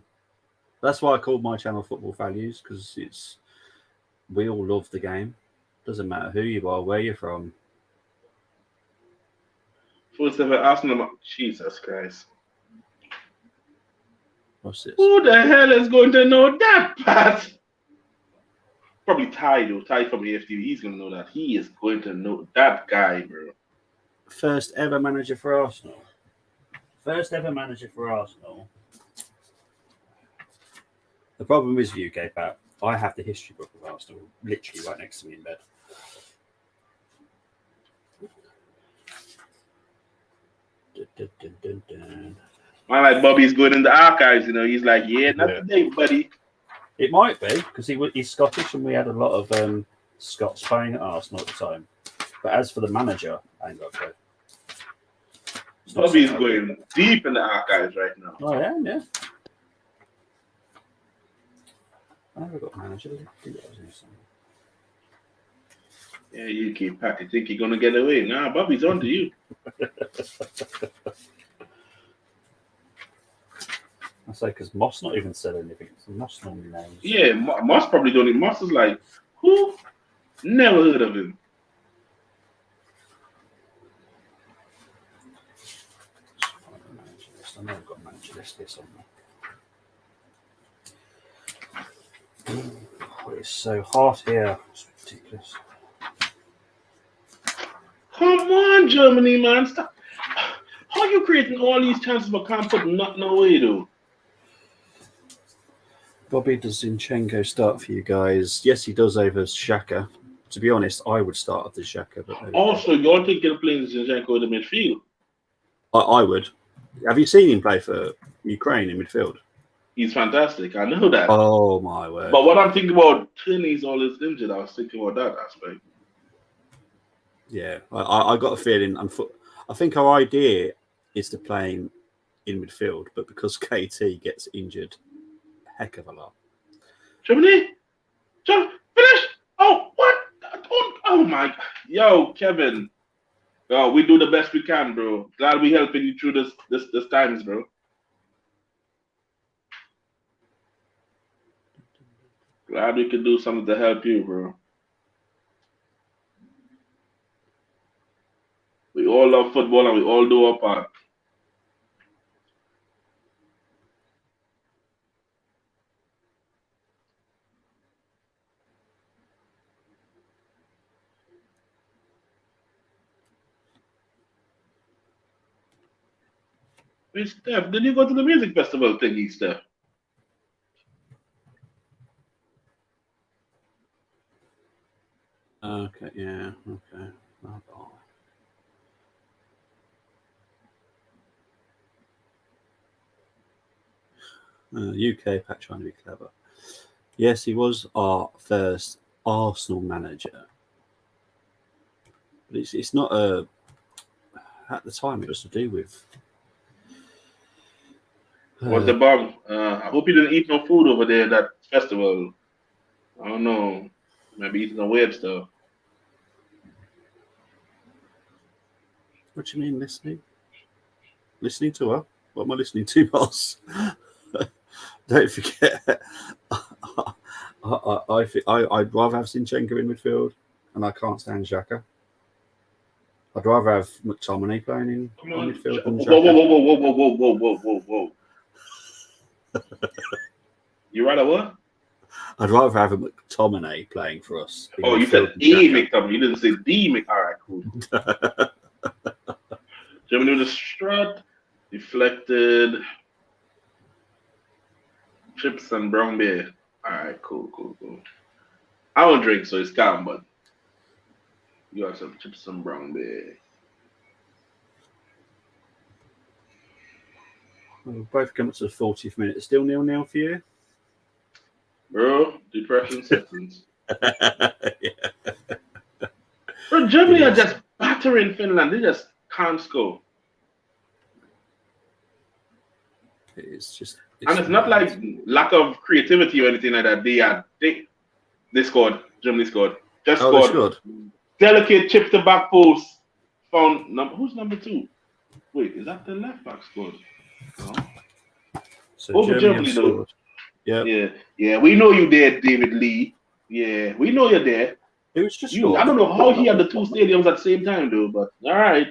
that's why I called my channel Football Values, because we all love the game. Doesn't matter who you are, where you're from. First ever Arsenal. Jesus Christ. What's this? Who the hell is going to know that, Pat? Probably Ty, though. Ty from AFTV. He's going to know that. He is going to know that guy, bro. First ever manager for Arsenal. First ever manager for Arsenal. The problem is with UK, Pat, I have the history book of Arsenal literally right next to me in bed. Dun, dun, dun, dun. My like Bobby's going in the archives, He's like, yeah, not today, buddy. It might be, because he's Scottish and we had a lot of Scots playing at Arsenal at the time. But as for the manager, I ain't got a clue. Bobby's going deep in the archives right now. Oh, yeah. I never got manager. Yeah, you keep Pat. You think you're going to get away? Nah, Bobby's on to you. I say, because Moss not even said anything. So Moss normally knows. Yeah, Moss probably don't even. Moss is like, who? Never heard of him. I know I've got a manager list here somewhere. Oh, it's so hot here. It's ridiculous. Come on, Germany, man. Stop. How are you creating all these chances but can't put nothing away, though? Bobby, does Zinchenko start for you guys? Yes, he does over Xhaka. To be honest, I would start with Xhaka. But also, you're thinking of playing Zinchenko in the midfield? I would. Have you seen him play for Ukraine in midfield? He's fantastic. I know that. Oh, my word. But what I'm thinking about, Tierney's always injured. I was thinking about that aspect. Yeah, I got a feeling. I think our idea is to play him in midfield, but because KT gets injured a heck of a lot. Germany? Finish! Oh, what? Oh, my. Yo, Kevin. Yo, we do the best we can, bro. Glad we helping you through this times, bro. Glad we could do something to help you, bro. We all love football and we all do our part. Hey, Steph, did you go to the music festival thingy, Steph? Okay, yeah, okay. Oh. UK Pat trying to be clever. Yes, he was our first Arsenal manager. But it's not a. At the time, it was to do with. What's the bomb? I hope you didn't eat no food over there at that festival. I don't know. Maybe eating some weird stuff. What do you mean listening? Listening to her? What am I listening to, boss? Don't forget. I'd rather have Zinchenko in midfield, and I can't stand Xhaka. I'd rather have McTominay playing in midfield than Xhaka. Whoa. You rather what? I'd rather have a McTominay playing for us. Oh, you said a McTominay. You didn't say the Mc. All right, cool. Germany with a strut, deflected, chips and brown beer. All right, cool. I don't drink, so it's calm, but you got some chips and brown beer. We've both come up to the 40th minute. Still 0-0 for you? Bro, depression settings. Bro, Germany are just battering Finland. They just can't score. It's just, and it's not like lack of creativity or anything like that. They scored. Germany scored. Just scored. Delicate chip to back post. Found who's number 2? Wait, is that the left back scored? No. So over Germany though. Yeah. We know you there, David Lee. Yeah, we know you're there. It was just I don't know how he had the 2 stadiums at the same time though, but all right.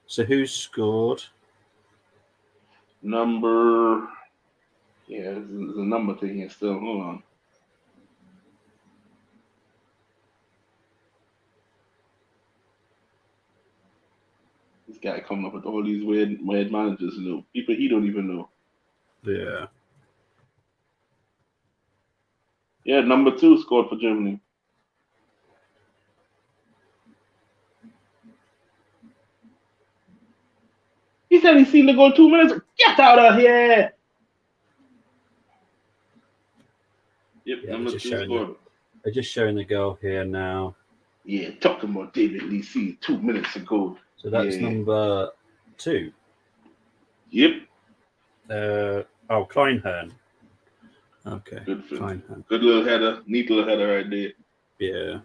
So who scored? Number. Yeah, there's a number thing here still. Hold on. This guy coming up with all these weird managers, people he don't even know. Yeah. Yeah, number 2 scored for Germany. He said he seen the goal 2 minutes. Get out of here! Yep, yeah, number 2 scored. They're just showing the goal here now. Yeah, talking about David Lee see 2 minutes ago. So that's number 2. Yep. Kleinhern. Okay. Good for Kleinhern. Good little header. Neat little header right there. Yeah.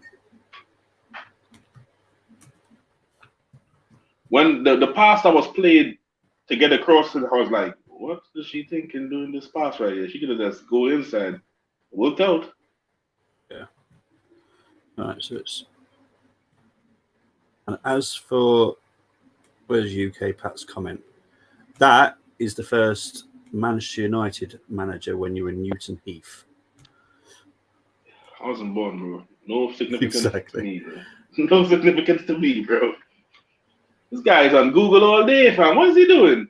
When the pass that was played to get across, I was like, what is she thinking doing this pass right here? She could have just go inside. Worked out. Yeah. All right, so it's... And as for... Where's UK Pat's comment? That is the first Manchester United manager when you were in Newton Heath. I wasn't born, bro. No significance to me, bro. No significance to me, bro. This guy's on Google all day, fam. What is he doing?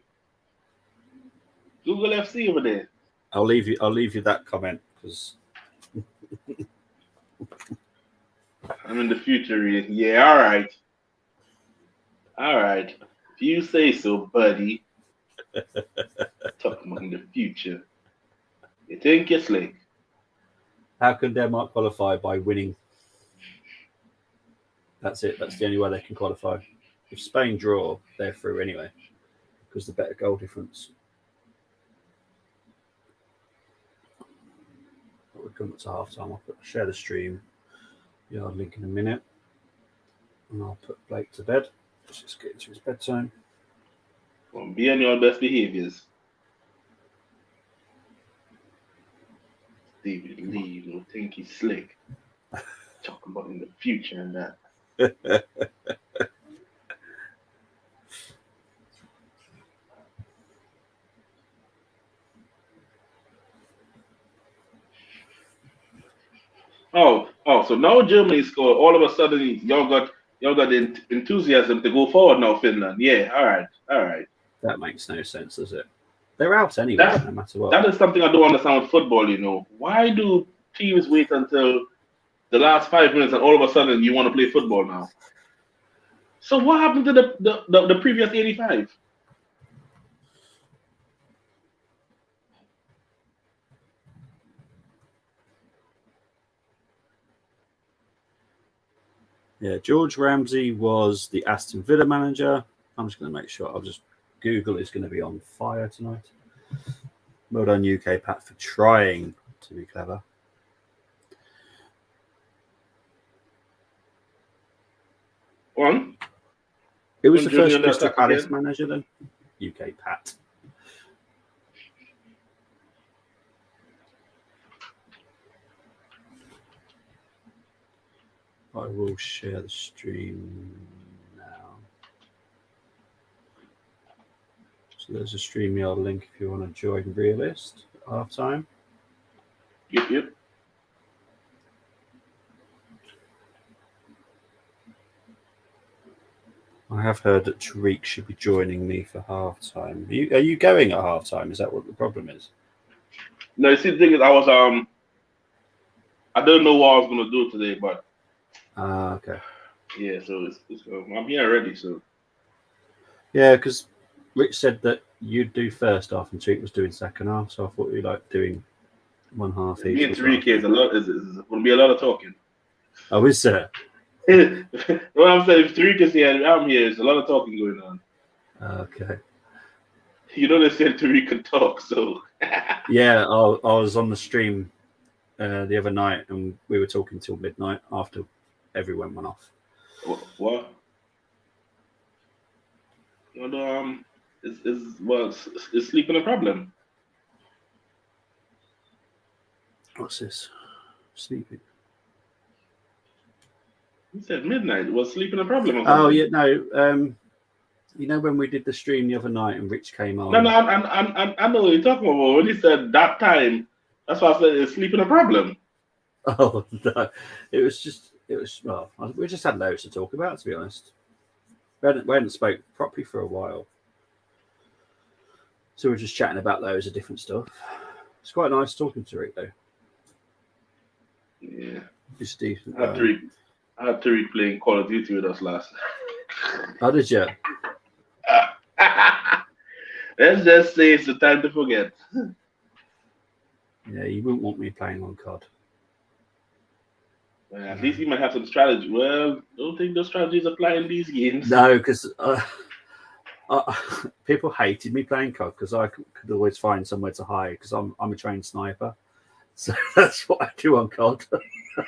Google FC over there. I'll leave you that comment because I'm in the future. Yeah, all right. All right. If you say so, buddy. Talking about in the future. You think you're slick? How can Denmark qualify? By winning. That's it. That's the only way they can qualify. If Spain draw, they're through anyway because the better goal difference. But we're coming to half time. I'll share the stream. Yard link in a minute. And I'll put Blake to bed. Let's just get into his bedtime. Well, be on your best behaviors. David Lee will think he's slick. Talking about in the future and that. So now Germany scored. All of a sudden, y'all got the enthusiasm to go forward now, Finland. Yeah, all right. That makes no sense, does it? They're out anyway, no matter what. That is something I don't understand with football, Why do teams wait until the last 5 minutes and all of a sudden you want to play football now? So what happened to the previous 85? Yeah, George Ramsey was the Aston Villa manager. I'm just going to make sure. I'll just Google is going to be on fire tonight. Well done, UK Pat, for trying to be clever. One. Who was the first Crystal Palace manager then? UK Pat. I will share the stream now. So there's a StreamYard link if you want to join Realist at halftime. Yep. I have heard that Tariq should be joining me for halftime. Are you going at halftime? Is that what the problem is? No, see, the thing is, I don't know what I was going to do today, but. Okay. Yeah, so it's I'm here already, so. Yeah, because Rich said that you'd do first half and Tariq was doing second half. So I thought we like doing one half each. Me and Tariq is a lot. Is going to be a lot of talking. Oh, is there? What I'm saying, if Tariq is here, I'm here. There's a lot of talking going on. Okay. You know they said Tariq can talk, so. Yeah, I was on the stream the other night, and we were talking till midnight after everyone went off. What? You know, is sleeping a problem? What's this? Sleeping. You said midnight. Was sleeping a problem? Or Oh something? yeah, no. You know when we did the stream the other night and Rich came on. No, I know what you're talking about. When he said that time, that's why I said is sleeping a problem. Oh no, it was well, we just had loads to talk about, to be honest. We hadn't spoke properly for a while, so we're just chatting about loads of different stuff. It's quite nice talking to Rick though. Yeah, It's decent. I had Tariq playing Call of Duty with us last night. How did you? Let's just say it's the time to forget. Yeah, you wouldn't want me playing on COD. Well, at least he might have some strategy. Well, don't think those strategies apply in these games. No, because people hated me playing COD because I could always find somewhere to hide because I'm a trained sniper. So that's what I do on COD.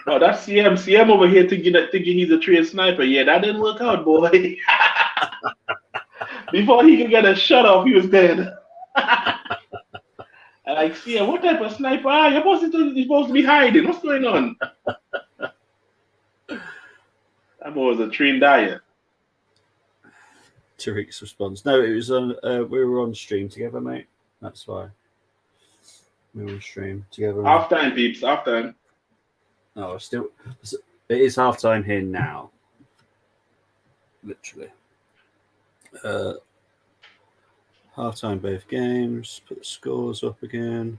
Oh, that's CM over here thinking he's a trained sniper. Yeah, that didn't work out, boy. Before he could get a shot off, he was dead. And like, CM, what type of sniper are you? You're supposed to be hiding. What's going on? That boy was a trained dyer. Tariq's response. No, it was on. We were on stream together, mate. That's why we were on stream together. Half time, peeps. Half time. Oh, still, it is half time here now. Literally. Half time both games. Put the scores up again.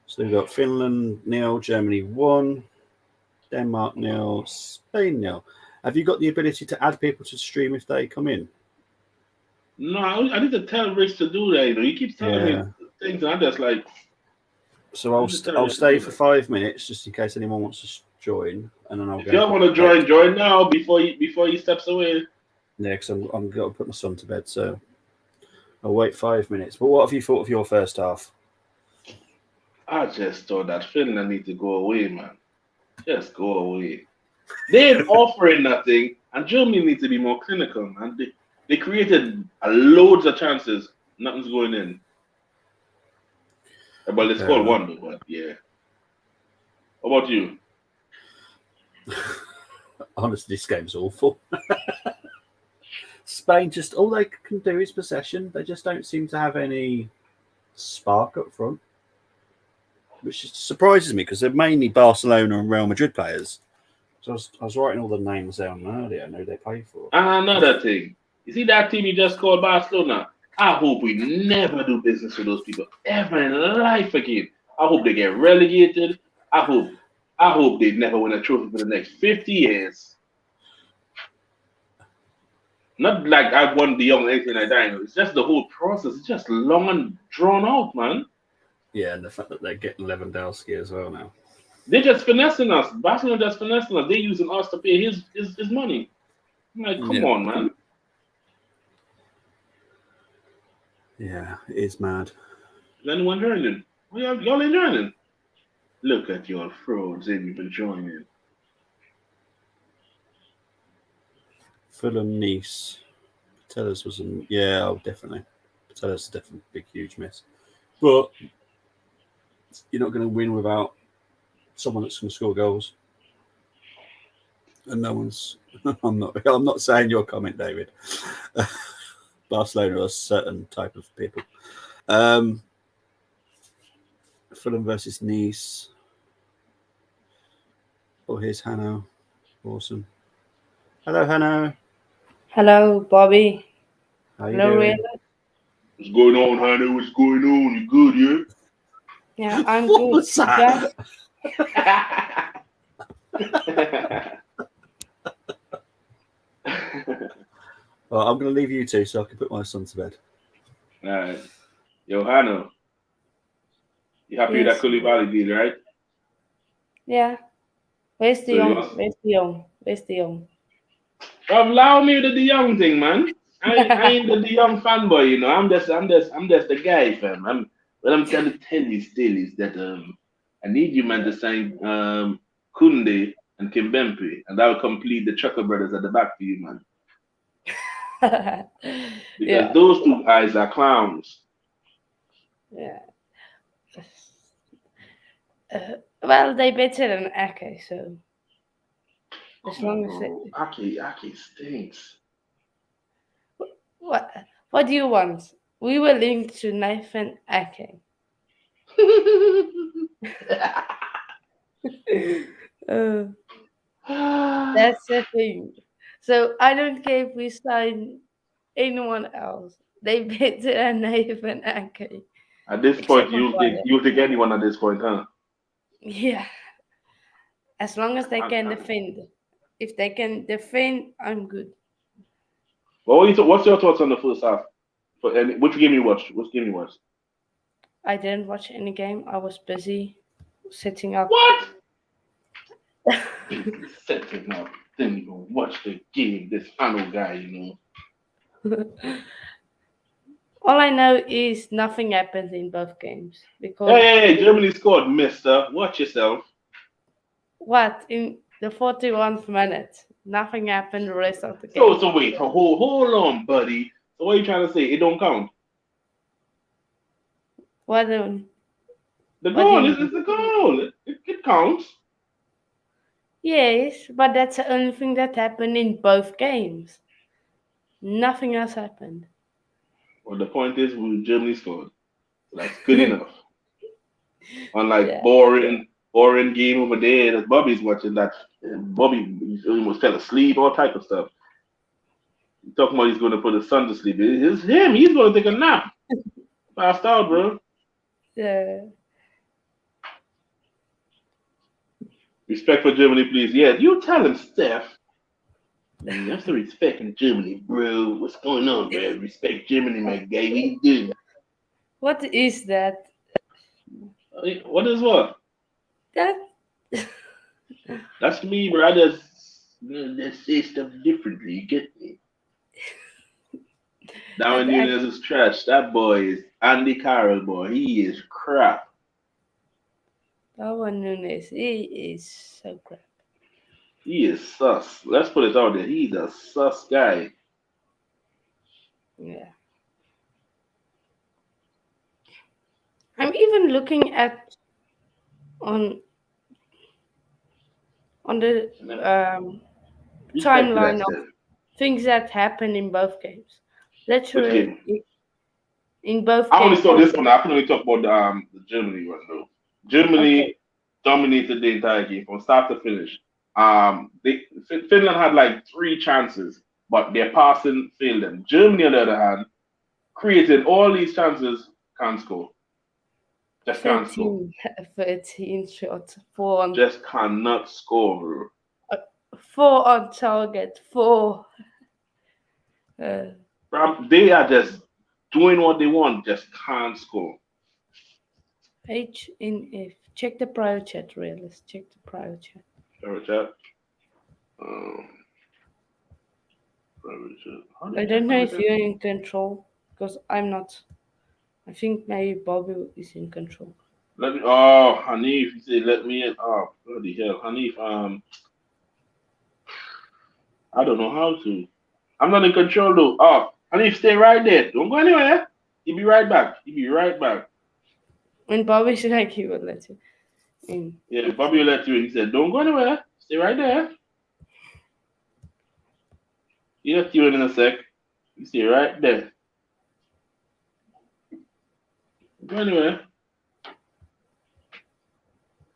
So we've got Finland 0, Germany 1, Denmark 0, Spain 0. Have you got the ability to add people to stream if they come in? No, I need to tell Rich to do that. You know, he keeps telling me things, and I'm just like. So I'll stay for 5 minutes just in case anyone wants to join, and then I'll. If you want to join now before he steps away. Yeah, because I'm going to put my son to bed, so I'll wait 5 minutes. But what have you thought of your first half? I just thought that Finland need to go away, man. Just go away. They ain't offering nothing, and Germany needs to be more clinical, man. They created loads of chances. Nothing's going in. Well, they scored one, though, but yeah. How about you? Honestly, this game's awful. Spain, just all they can do is possession. They just don't seem to have any spark up front, which surprises me because they're mainly Barcelona and Real Madrid players. So I was writing all the names down earlier. I know they play for. Another thing. You see that team you just called Barcelona? I hope we never do business with those people ever in life again. I hope they get relegated. I hope they never win a trophy for the next 50 years. Not like I won the young anything like that. It's just the whole process. It's just long and drawn out, man. Yeah, and the fact that they're getting Lewandowski as well now. They're just finessing us. Barcelona just finessing us. They're using us to pay his money. I'm like, come on, man. Yeah, it is mad. Is anyone joining? Y'all ain't joining. Look at your frauds ain't even joining. Fulham, Nice. Patella's was definitely. Patella's definitely a big, huge miss. But you're not going to win without someone that's going to score goals. And no one's. I'm not saying your comment, David. Barcelona are a certain type of people. Fulham versus Nice. Oh, here's Hanno. Awesome. Hello, Hanno. Hello, Bobby. How you doing? What's going on, Hanno? What's going on? You good, yeah? Yeah, I'm What good. was that? Well, I'm going to leave you two so I can put my son to bed. Alright. Johanna, you happy with that Yes. Koulibaly deal, right? Yeah. Where's the So you young? must Where's the young? Where's the young? allow me with the young thing, man. I ain't the De Young fanboy, you know. I'm just the guy, fam. What I'm trying to tell you still is that I need you man to sign Kunde and Kimbempe, and that will complete the Chucker brothers at the back for you, man. Because Yeah. those two guys are clowns. Yeah. Well, they better than Ake, so as Come on, long as it. bro. Aki stinks. What do you want? We were linked to Nathan Ake. Uh, that's the thing. So I don't care if we sign anyone else. They better than Nathan Ake. At this Except point, Maguire. you'll take anyone at this point, huh? Yeah. As long as they can defend. If they can defend, I'm good. What's your thoughts on the first half? Which game you watched? Which game you watched? I didn't watch any game. I was busy setting up. What? Busy setting up. Then you go watch the game. This final guy, you know. All I know is nothing happened in both games because Hey, Germany scored, mister. Watch yourself. what in the 41st minute, nothing happened the rest of the So, game. so wait, hold on, buddy. So what are you trying to say? It don't count. What do, The what do you goal mean? is the goal. It counts. Yes, but that's the only thing that happened in both games. Nothing else happened. Well, the point is, Germany scored. So that's good enough. Unlike Yeah. boring game over there that Bobby's watching, that Bobby almost fell asleep, all type of stuff. Talking about he's going to put his son to sleep. It's him. He's going to take a nap. Passed out, bro. Yeah. Respect for Germany, please. Yeah, you tell him, Steph. You have to respect in Germany, bro. What's going on, bro? Respect Germany, my guy. What you doing? What is that? What is what? That That's me, bro. I just say stuff differently. You get me? Darwin that act, Nunes is trash. That boy is Andy Carroll, boy. He is crap. Darwin Nunes, he is so crap. He is sus. Let's put it out there. He's a sus guy. Yeah. I'm even looking at on the Respect to that timeline of stuff. things that happened in both games. Which Literally, game? in both I only games. saw this one. I can only talk about the Germany one though. Okay. Germany dominated the entire game from start to finish. Finland had like three chances, but their passing failed them. Germany, on the other hand, created all these chances, can't score. Just can't score. 13, 13 shots, four on, Just cannot score, bro. four on target, four. Uh, They are just doing what they want, just can't score. H in F. Check the prior chat, realist. Check the prior chat. Private chat. Um, private chat. How do I you don't check know private if chat? you're in control because I'm not. I think maybe Bobby is in control. Let me. Oh, Hanif, you say let me in. Oh, bloody hell, Hanif. I don't know how to. I'm not in control though. Oh, Hanif, stay right there. Don't go anywhere. He'll be right back. He'll be right back. When Bobby's like, he will let you in. Yeah, Bobby will let you in. He said, don't go anywhere. Stay right there. He'll let you in a sec. You stay right there. Don't go anywhere.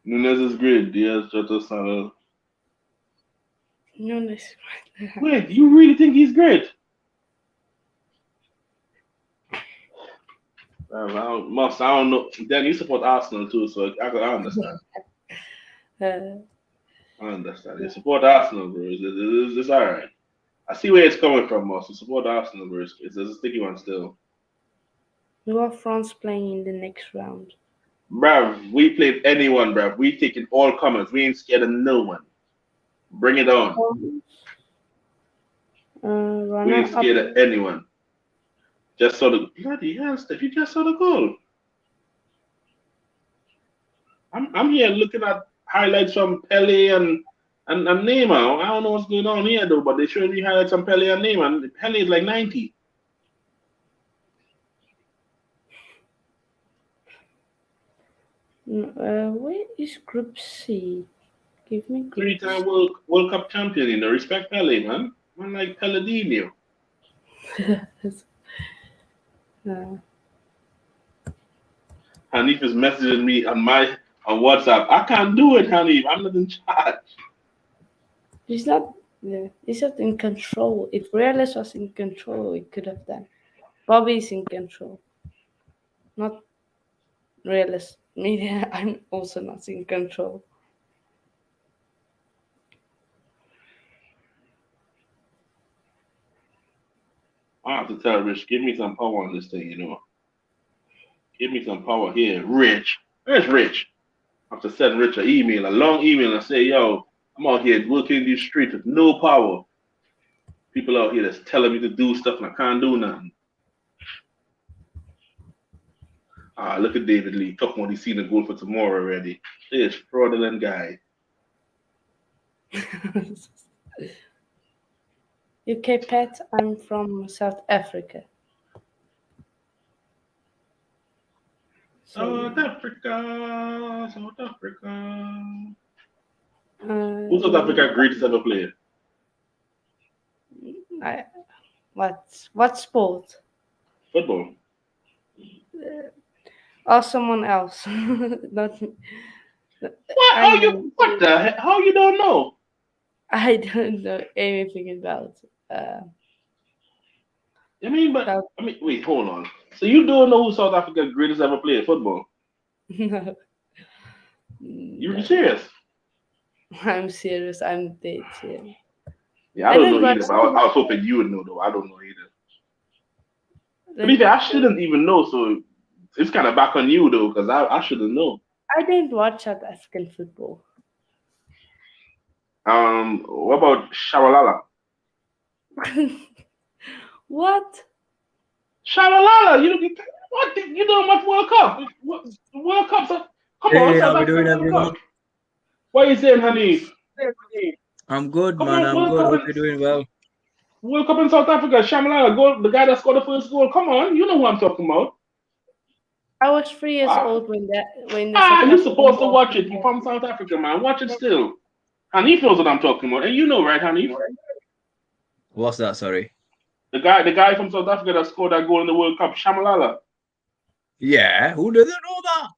Nunes is great. Diaz, Jota, Salah. Nunes. Wait, you really think he's great? I don't know. Dan, you support Arsenal too, so I understand. I understand. You support Arsenal, bro. It's all right. I see where it's coming from, Moss. You support Arsenal, bro. It's a sticky one still. Who are France playing in the next round? Bruv, we played anyone, bruv. We taking all comers. We ain't scared of no one. Bring it on. We ain't Runner up. scared of anyone. Just saw the bloody hell, Steph. You just saw the goal. I'm here looking at highlights from Pele and Neymar. I don't know what's going on here though, but they showing me highlights from Pele and Neymar. And Pele is like 90. Where is Group C? Give me Group Three-time World Cup champion, you know. Respect Pele, man. Man like Peledino. Hanif is messaging me on WhatsApp. I can't do it, Hanif. I'm not in charge. He's not. He's not in control. If Reales was in control, he could have done. Bobby's in control. Not Reales. Me, I'm also not in control. I have to tell Rich, give me some power on this thing, you know. Give me some power here. Rich. Where's Rich? I have to send Rich an email, a long email, and say, yo, I'm out here working in these streets with no power. People out here that's telling me to do stuff and I can't do nothing. Look at David Lee. Talking about he's seen the goal for tomorrow already. This fraudulent guy. UK Pet, I'm from South Africa. South Africa, South Africa. Who's South Africa's greatest ever player? What sport? Football. Or someone else. Not. What? What the heck? How you don't know? I don't know anything about. Wait, hold on. So you don't know who South Africa's greatest ever player football? No. You're serious? I'm serious. I'm dead serious. Yeah, I don't know either. But I was hoping you would know, though. I don't know either. To be fair, I shouldn't even know. So it's kind of back on you, though, because I shouldn't know. I didn't watch South African football. What about Shabalala? What? Shabalala, you don't watch World Cup? World Cup? Come on, how we doing, everyone? What are you saying, honey? I'm good, man. I'm good. Hope you're doing well. World Cup in South Africa, Shabalala, the guy that scored the first goal. Come on, you know who I'm talking about. I was 3 years old when the you're supposed to watch it. You're from South Africa, man. Watch it still. Hanif knows what I'm talking about, and you know, right, Hanif? What's that? Sorry. The guy from South Africa that scored that goal in the World Cup, Shabalala. Yeah, who doesn't know that?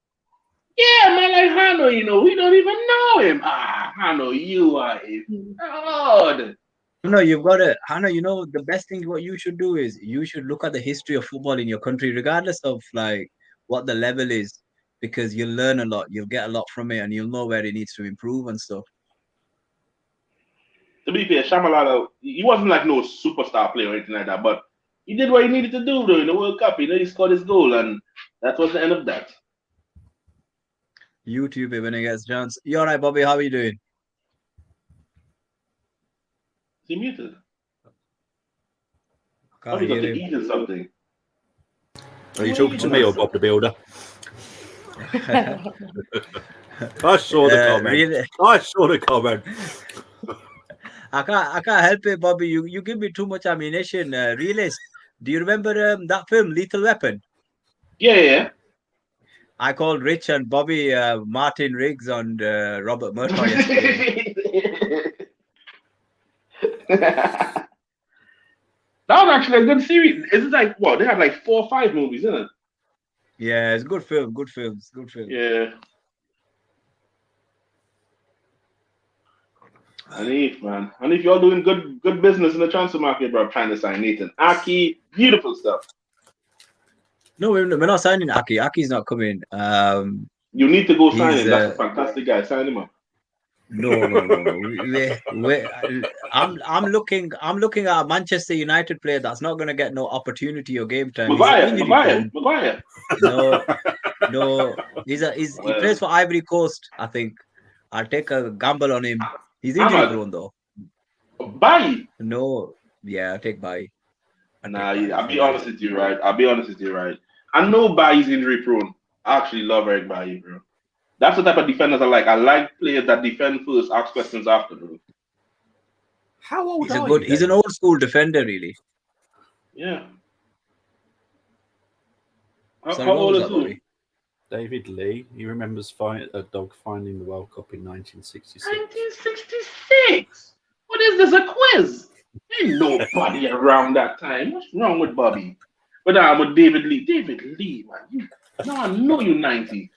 Yeah, man, like Hano, you know, we don't even know him. Hano, you are him. God. No, you've got to, Hannah, you know, the best thing what you should do is you should look at the history of football in your country, regardless of like what the level is, because you'll learn a lot, you'll get a lot from it, and you'll know where it needs to improve and stuff. To be fair, Shabalala, he wasn't like no superstar player or anything like that, but he did what he needed to do though in the World Cup. You know, he scored his goal, and that was the end of that. YouTube when he gets chance. You all right, Bobby? How are you doing? Is he muted? Can't hear him. Eating something. Are you talking to me or Bob the Builder? I saw the comment. Really? I saw the comment. I can't help it, Bobby. You give me too much ammunition. Realist. Do you remember that film, Lethal Weapon? Yeah. I called Rich and Bobby Martin Riggs on Robert Murtaugh yesterday. That was actually a good series. Is it like what? They had like 4 or 5 movies, isn't it? Yeah, it's a good film. Good films. Yeah. Hanif, man. Hanif, you're doing good business in the transfer market, bro. Trying to sign Nathan Aki. Beautiful stuff. No, we're not signing Aki. Aki's not coming. You need to go sign him. That's a fantastic guy. Sign him up. No. I'm looking at a Manchester United player that's not going to get no opportunity or game time. He's injury prone. Maguire. No. He plays Well, for Ivory Coast. I think I'll take a gamble on him. He's injury Ahmad, prone though. Bailly. No, yeah, I'll take Bailly. Nah, I'll be honest with you, right? I know Bailly's injury prone. I actually love Eric Bailly, bro. That's the type of defenders I like. I like players that defend first, ask questions after, bro. How old He's are you? He's an old school defender, really. Yeah. Sorry, How what old was is that, he? Bobby? David Lee. He remembers a dog finding the World Cup in 1966. 1966. What is this? A quiz? Ain't nobody around that time. What's wrong with Bobby? But I'm with David Lee. David Lee, man. I know you're 90.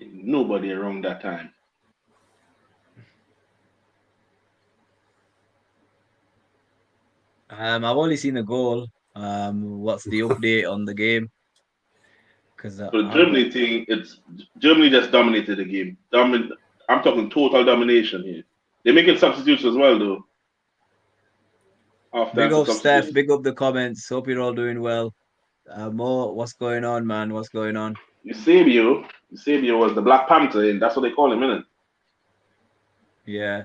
Ain't nobody around that time. I've only seen a goal. What's the update on the game? Because For the Germany thing, it's Germany just dominated the game. I'm talking total domination here. They're making substitutes as well, though. big up Steph, big up the comments. Hope you're all doing well. Mo, what's going on, man? What's going on? Eusebio was the Black Panther, and that's what they call him, isn't it? Yeah.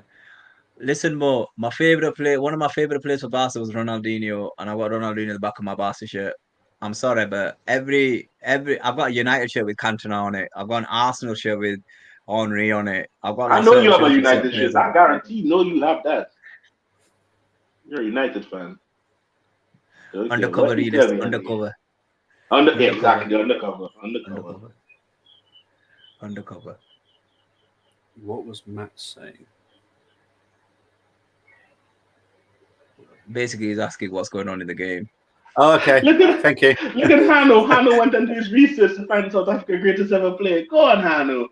Listen, Mo, one of my favorite players for Barca was Ronaldinho, and I got Ronaldinho in the back of my Barca shirt. I'm sorry, but every I've got a United shirt with Cantona on it. I've got an Arsenal shirt with Henry on it. I've got I know you have a United shirt. I guarantee you have that. You're a United fan. Undercover, readers. Undercover. Exactly. Undercover. What was Matt saying? Basically, he's asking what's going on in the game. Oh, okay. Thank you. Look at Hano. Hano went and did his research to find South Africa's greatest ever player. Go on, Hano.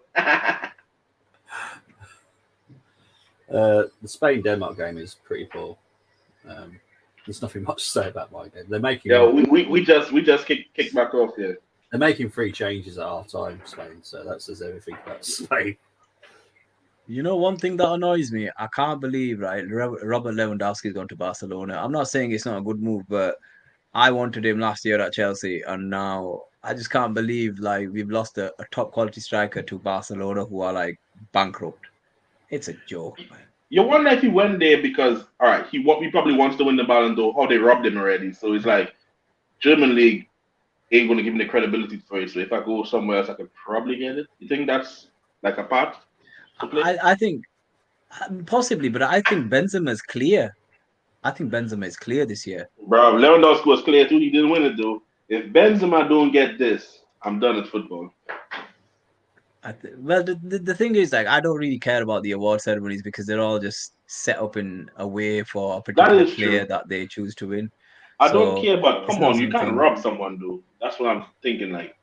The Spain-Denmark game is pretty poor. There's nothing much to say about my game. They're making we just kicked back off here. They're making 3 changes at half time, Spain. So that says everything about Spain. You know, one thing that annoys me, I can't believe, right? Robert Lewandowski's gone to Barcelona. I'm not saying it's not a good move, but I wanted him last year at Chelsea, and now I just can't believe like we've lost a top quality striker to Barcelona, who are like bankrupt. It's a joke, man. You wonder if he went there because, all right, he probably wants to win the Ballon d'Or. Oh, they robbed him already, so it's like German league ain't going to give me the credibility for it. So if I go somewhere else, I could probably get it. You think that's like a part? I think possibly, but I think Benzema is clear. I think Benzema is clear this year. Bro, Lewandowski was clear too. He didn't win it though. If Benzema don't get this, I'm done at football. Well, the thing is, like, I don't really care about the award ceremonies because they're all just set up in a way for a particular player that they choose to win. I don't care, but come on, you can't rob someone, though. That's what I'm thinking, like.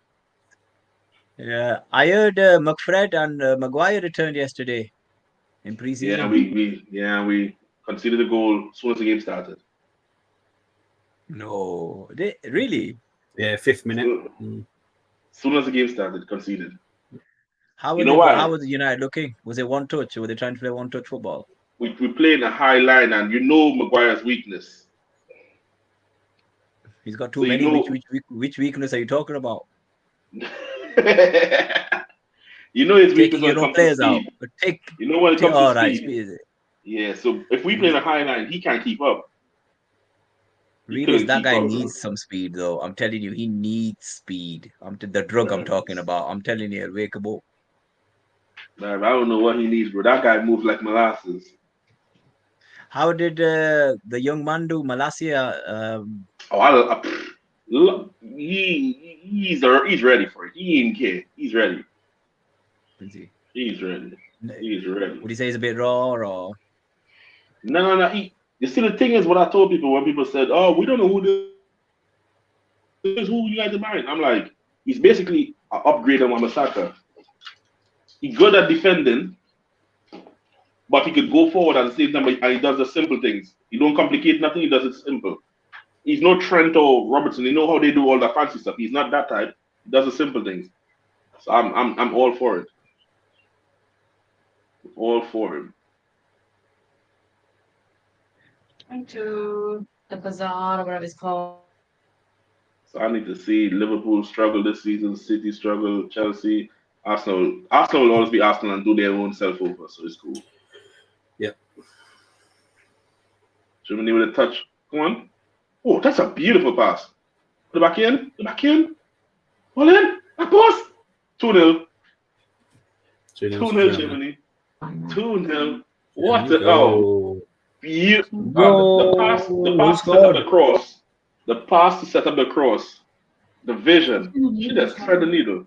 Yeah, I heard McFred and Maguire returned yesterday in preseason. We conceded a goal as soon as the game started. No, really? Yeah, 5th minute. As soon as the game started, conceded. How was the United looking? Was it one touch, or were they trying to play one touch football? We play in a high line, and you know Maguire's weakness. He's got too many. Which weakness are you talking about? You know his weakness when it comes to speed. You know when it comes to speed. Yeah, so if we play in a high line, he can't keep up. Really, that guy needs some speed, though. I'm telling you, he needs speed. The drug I'm talking about. I'm telling you, wake up. Man, I don't know what he needs, bro. That guy moves like molasses. How did the young man do, Malacia? He's ready for it. He ain't care. He's ready. Is he? He's ready. He's ready. Would he say he's a bit raw or? No. You see, the thing is, what I told people when people said, "Oh, we don't know who this is, who you guys are buying." I'm like, he's basically an upgrade on Wan-Bissaka. He's good at defending, but he could go forward at the same time, and he does the simple things. He don't complicate nothing. He does it simple. He's no Trent or Robertson. You know how they do all the fancy stuff. He's not that type. He does the simple things. So I'm all for it. All for him. Into the bazaar or whatever it's called. So I need to see Liverpool struggle this season, City struggle, Chelsea, Arsenal. Arsenal will always be Arsenal and do their own self over, so it's cool. Yep. Germany with a touch. Come on. Oh, that's a beautiful pass. Put it back in. Put it back in. All in. Back pass. 2-0. 2-0 Germany. 2-0. What the beautiful. The pass to set up the cross. The pass to set up the cross. The vision. She just thread the needle.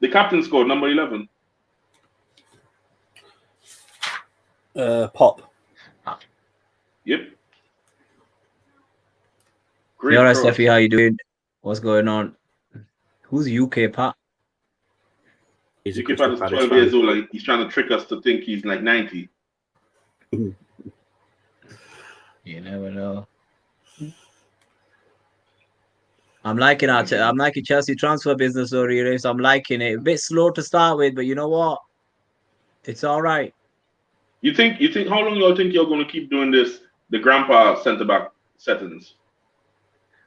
The captain scored number 11. Pop. Yep. Hey, all right, Steffi, how you doing? What's going on? Who's UK Pat? He's UK Pat is 12 years old. Like, he's trying to trick us to think he's like 90. You never know. I'm liking Chelsea transfer business already, really, so I'm liking it. A bit slow to start with, but you know what? It's all right. You think how long y'all think you're going to keep doing this? The grandpa centre back settings.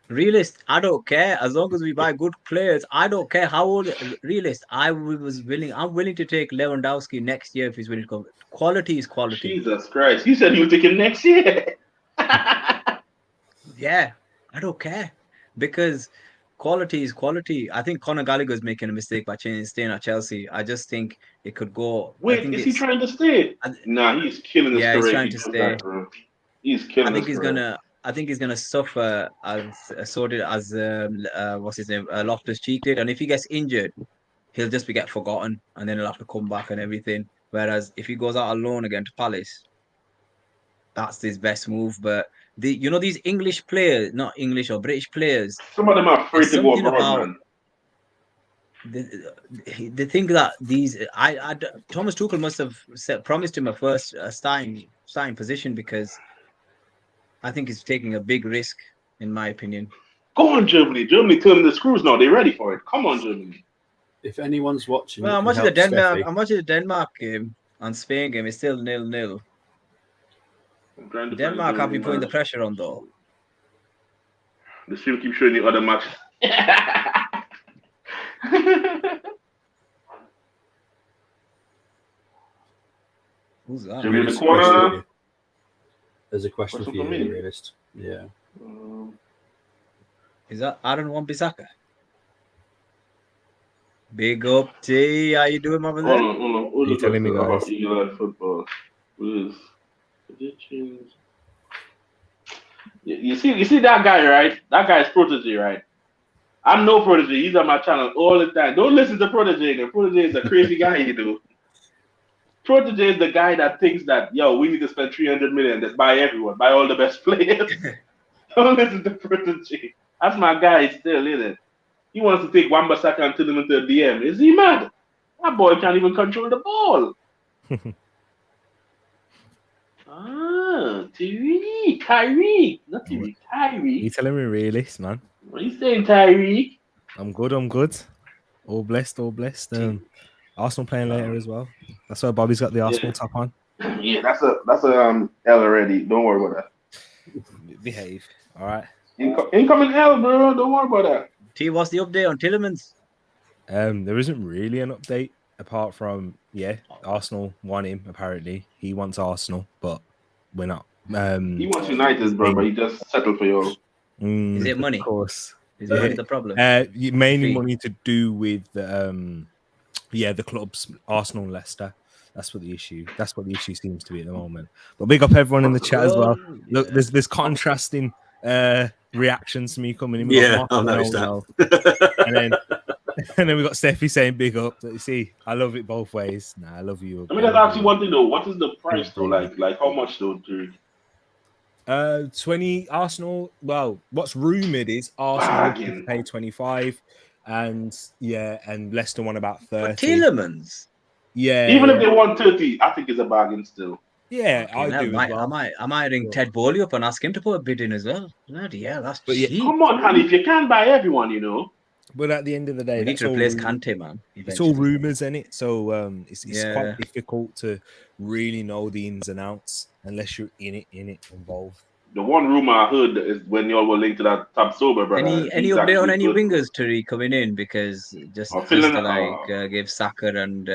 Realist, I don't care. As long as we buy good players, I don't care how old. Realist, I'm willing to take Lewandowski next year if he's willing to come. Quality is quality. Jesus Christ! You said you were taking next year. Yeah, I don't care because quality is quality. I think Conor Gallagher is making a mistake by staying at Chelsea. I just think it could go. Wait, is he trying to stay? Nah, he's killing his career. Yeah, he's trying to stay. He's killing. I think he's gonna suffer as sorted as what's his name, Loftus-Cheek did. And if he gets injured, he'll just get forgotten, and then he'll have to come back and everything. Whereas if he goes out alone again to Palace, that's his best move. But these English players, not English or British players, some of them are afraid to go abroad, man. They think that Thomas Tuchel must have promised him a first starting position because I think he's taking a big risk, in my opinion. Go on, Germany. Germany turning the screws now. They're ready for it. Come on, Germany. If anyone's watching, well, I'm watching the Denmark game and Spain game. It's still 0-0. Denmark have been putting the pressure on though. The stream keep showing you other matches. Who's that? Jimmy in the corner. There's a question for you, Realist. Yeah. Is that Aaron Wan-Bissaka? Big up, T. How you doing, over there? Hold on. What are you telling me, guys? Football. Predictions. You see that guy, right? That guy's Protege, right? I'm no Protege. He's on my channel all the time. Don't listen to Protege. Protege is a crazy guy, you know. Protege is the guy that thinks that, we need to spend 300 million to buy everyone, buy all the best players. Don't listen to Protege. That's my guy still, isn't it? He wants to take Wan-Bissaka and turn him into a DM. Is he mad? That boy can't even control the ball. Tyreek. Not Tyreek. Tyreek. You telling me realist, man? What are you saying, Tyreek? I'm good. All blessed. Arsenal playing later as well. That's why Bobby's got the Arsenal top on. Yeah, that's a L already. Don't worry about that. Behave. All right. Incoming L, bro. Don't worry about that. T, what's the update on Tielemans? There isn't really an update apart from Arsenal want him. Apparently, he wants Arsenal, but we're not. He wants United, bro, but he just settled for you. Is it money? Of course. Is that the problem? Mainly money to do with the clubs, Arsenal and Leicester. That's what the issue seems to be at the moment. But big up everyone in the chat as well. Look, there's contrasting reactions to me coming in. I've noticed that. And then we got Steffi saying big up. You see, I love it both ways. I love you. Let me just ask you one thing though. What is the price though? Like how much though, Derek? 20 Arsenal. Well, what's rumored is Arsenal will pay 25, and Leicester want about 30. For Tielemans? Yeah. Even if they want 30, I think it's a bargain still. Yeah, I do. I might ring Ted Bowley up and ask him to put a bid in as well. Bloody hell, that's cheap. Come on, honey, if you can't buy everyone, you know. But at the end of the day, We need that's to all replace rumors. Kante, man. It's all Eventually. rumors, isn't it? So it's Yeah. quite difficult to really know the ins and outs unless you're in it, involved. The one rumor I heard is when y'all were linked to that Tab Sober brother. Any he's update on actually any good. wingers to coming in? Because just Finland, to give Saka and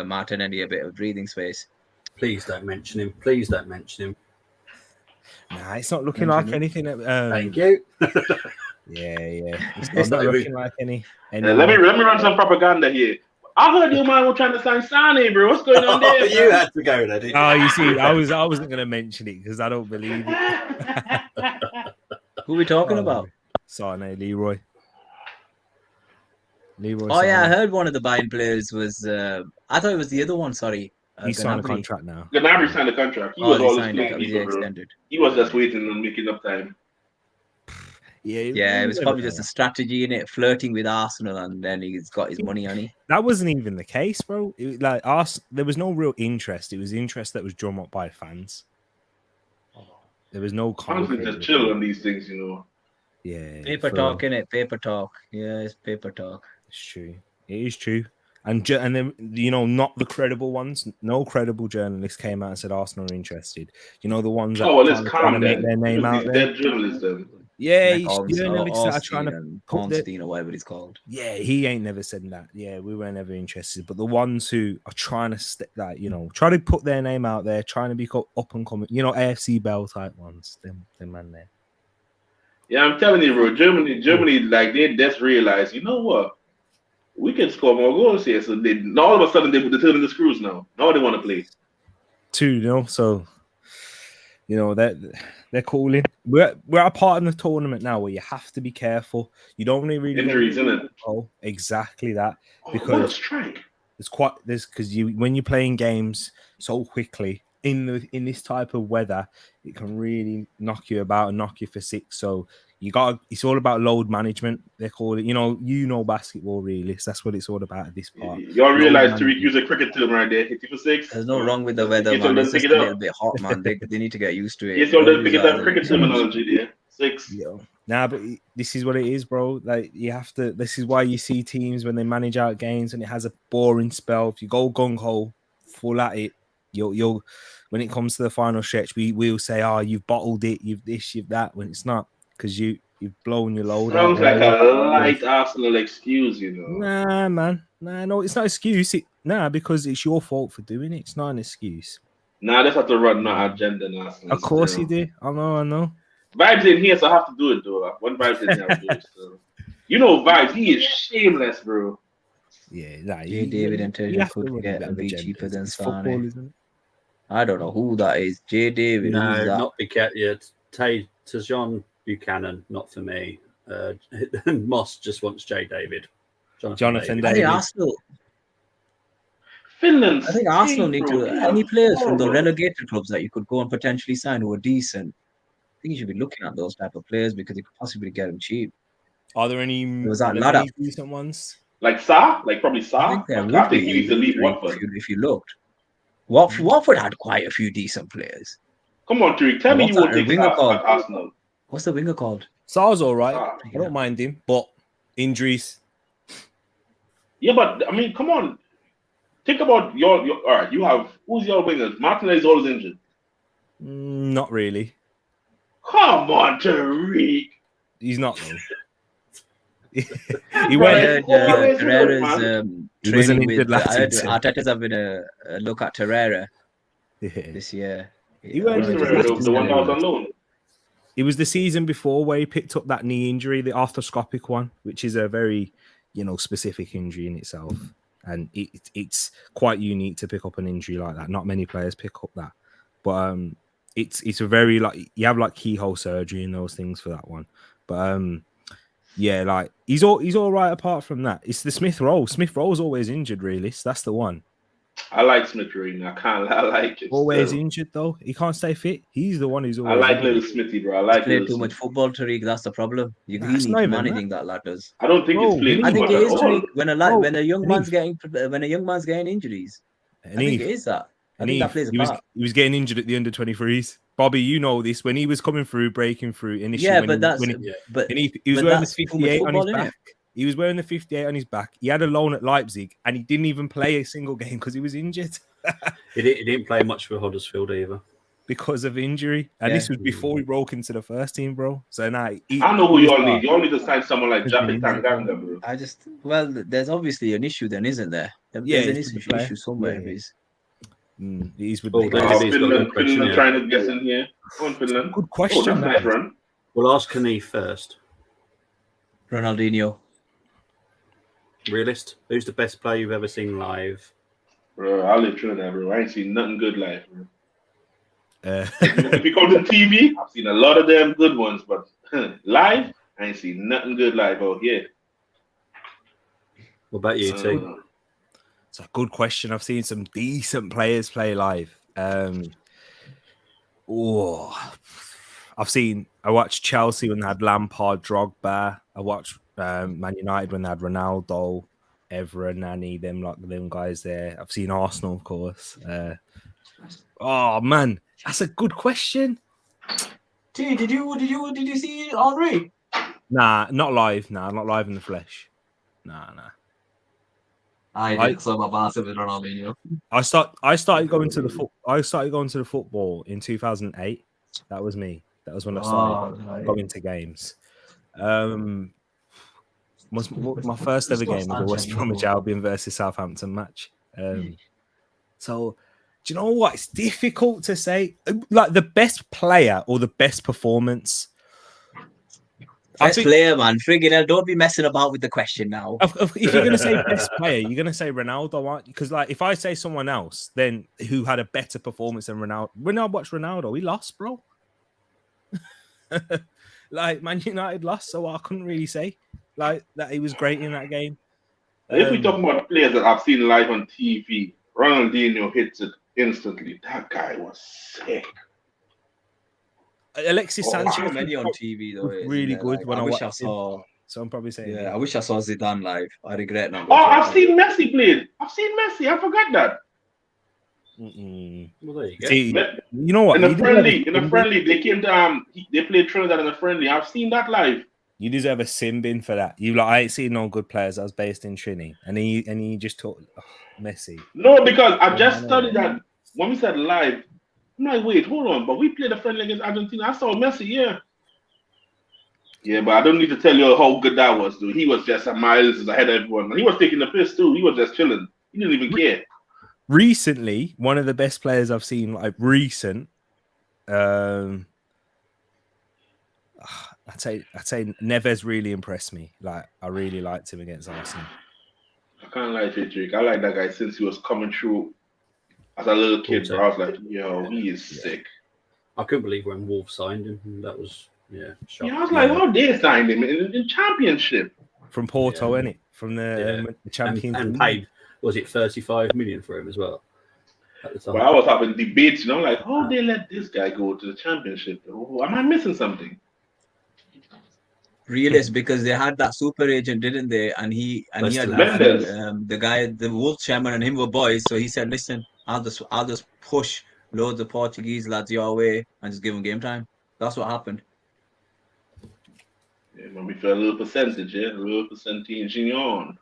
Martinelli a bit of breathing space. Please don't mention him. Please don't mention him. Nah, it's not looking like anything. Thank you. Yeah. It's It's not not even- looking like any. let me run some propaganda here. I heard you man were trying to sign Sane, bro. What's going on there? You had to go there, didn't you? Oh, you see, I wasn't going to mention it because I don't believe it. Who are we talking about? Sane, Leroy. Oh yeah, I heard one of the buying players was. I thought it was the other one. Sorry, He's signed a Gnabry. contract now. Gnabry signed a contract. He Oh, was they always signed it. playing Was he FIFA, bro. extended? He was just waiting on making up time. Yeah, it was probably just a strategy in it, flirting with Arsenal, and then he's got his money on it. That wasn't even the case, bro. There was no real interest. It was interest that was drawn up by fans. There was no Honestly, just chill on these things, you know. Yeah, Paper talk, innit? Paper talk. Yeah, it's paper talk. It's true. It is true. And then, not the credible ones. No credible journalists came out and said Arsenal are interested. The ones that it's trying to calm make their name out there. Dead journalists then. Yeah, Like journalists that are trying to Ornstein or whatever it's called. Yeah, he ain't never said that. Yeah, we were never interested. But the ones who are trying to try to put their name out there, trying to be up and coming, AFC Bell type ones, them man there. Yeah, I'm telling you, bro. Germany, like they just realized, you know what? We can score more goals here. So all of a sudden they're turning the screws now. Now they want to play. 2-0. So they're calling. We're at a part in the tournament now where you have to be careful. You don't really injuries, isn't it? Oh, exactly that. Because what a strike. Because when you're playing games so quickly in this type of weather, it can really knock you about and knock you for six. So it's all about load management. They call it, basketball really. So that's what it's all about at this part. Y'all realize Tariq use a cricket term right there, hit you for six. There's no wrong with the weather, man. It's just a little bit hot, man. They need to get used to it. Yes, y'all didn't pick up cricket terminology there. Six. Nah, but this is what it is, bro. Like you have to. This is why you see teams when they manage out games and it has a boring spell. If you go gung ho, full at it, you'll. When it comes to the final stretch, we'll say, "Oh, you've bottled it. You've this, you've that." When it's not, because you've blown your load. Sounds like a light Arsenal excuse, Nah, man. Nah, no, it's not an excuse. Because it's your fault for doing it. It's not an excuse. Nah, that's have to run my agenda now. Of course you do. I know. Vibes in here, so I have to do it, though. When Vibes in here, I have to do it. So. Vibes, he is shameless, bro. Yeah, David and Terry could get a bit cheaper than Sane. Isn't it? I don't know who that is. J. David. No, who's that? not Buchanan. Tajon Buchanan, not for me. Moss just wants J. David. Jonathan I David. think Arsenal. Finland. I think Arsenal need to. Any players from the relegated clubs that you could go and potentially sign who are decent. I think you should be looking at those type of players because you could possibly get them cheap. Are there any decent ones? Like Sa? Like probably Sa? I think there would be. he needs to leave Watford. If you looked. Watford had quite a few decent players. Come on, Tariq. Tell me you won't take at Arsenal. What's the winger called? Sa's all right. I don't mind him, but injuries. Yeah, but I mean, come on. Think about your all right. You have who's your wingers? Martinelli is always injured. Not really. Come on, Tariq. He's not though. He went. Torreira's training with. Arteta's having a look at Torreira this year. He went the one that was on loan. It was the season before where he picked up that knee injury, the arthroscopic one, which is a very, specific injury in itself, and it's quite unique to pick up an injury like that. Not many players pick up that, but it's a very you have keyhole surgery and those things for that one, but yeah, he's all right apart from that. It's the Smith Rowe. Smith Rowe's always injured, really. So that's the one. I like Smith Rowe. I like it. Always injured though. He can't stay fit. He's the one who's always. I like injured. little Smithy, bro. I like played too much football, Tariq. That's the problem. He needs managing that lad does. I don't think it's playing. I think it is Tariq. When a young man's getting injuries. I think it is that. I think that plays a part. He was getting injured at the under 23s. Bobby, you know this. When he was coming through, breaking through initially. Yeah, he was wearing the 58 on his back. He was wearing the 58 on his back. He had a loan at Leipzig, and he didn't even play a single game because he was injured. He didn't play much for Huddersfield either. Because of injury. And this was before he broke into the first team, bro. So now I know who you all need. You all need to sign someone like Japet Tanganga, bro. There's obviously an issue then, isn't there? Yeah, there's an issue somewhere. Yeah. He's with Finland trying to guess in here. Go on, Finland. Good question. Oh, that's nice run. We'll ask Knief first. Ronaldinho. Realist. Who's the best player you've ever seen live? Bro, I live Trinidad, bro. I ain't seen nothing good live, bro. If you come to TV, I've seen a lot of them good ones, but live, I ain't seen nothing good live out here. What about you, T? It's a good question. I've seen some decent players play live. I watched Chelsea when they had Lampard, Drogba. I watched Man United when they had Ronaldo, Evra, Nani, them guys there. I've seen Arsenal, of course. Oh man, that's a good question. T, did you see Henry? Nah, not live. Nah, not live in the flesh. Nah. I didn't saw my boss with Ronaldinho. I started going to the football in 2008. That was me. That was when I started going to games. My first ever game was a West Bromwich Albion versus Southampton match. So, do you know what? It's difficult to say. Like the best player or the best performance. Best player, man. Friggin' hell, don't be messing about with the question now. If you're going to say best player, you're going to say Ronaldo, aren't you? Because like, if I say someone else, then who had a better performance than Ronaldo? When I watched Ronaldo, he lost, bro. Like Man United lost, so I couldn't really say like that he was great in that game. If we talk about players that I've seen live on TV, Ronaldinho hits it instantly. That guy was sick. Alexis Sanchez many on TV though. Really good. Like, when I wish watched I saw. him. So I'm probably saying, I wish I saw Zidane live. I regret not. Oh, I've seen Messi played. I forgot that. Well, there you go. See, you know what? In a friendly, they came to they played Trinidad in a friendly. I've seen that live. You deserve a sin bin for that. I ain't seen no good players. I was based in Trini, and he just talked Messi. No, because I just studied that when we said live. I'm like, wait, hold on, but we played a friendly against Argentina. I saw Messi, yeah, but I don't need to tell you how good that was, dude. He was just a miles ahead of everyone. He was taking the piss too. He was just chilling. He didn't even care. Recently, one of the best players I've seen, like recent, I'd say Neves really impressed me. Like I really liked him against Arsenal. I can't lie to you, Drake. I like that guy since he was coming through as a little kid. Bro. I was like, yo, he is sick. I couldn't believe when Wolves signed him. That was shocking. I was like, how they signed him in Championship from Porto, innit? From the Champions and paid. Was it 35 million for him as well? At the time. Well, I was having debates, like, how they let this guy go to the Championship? Oh, am I missing something? Realist, because they had that super agent, didn't they? And he had the guy, the Wolves chairman, and him were boys. So he said, "Listen, I'll just push loads of Portuguese lads your way and just give them game time." That's what happened. Yeah, maybe for a little percentage, a little percentage on.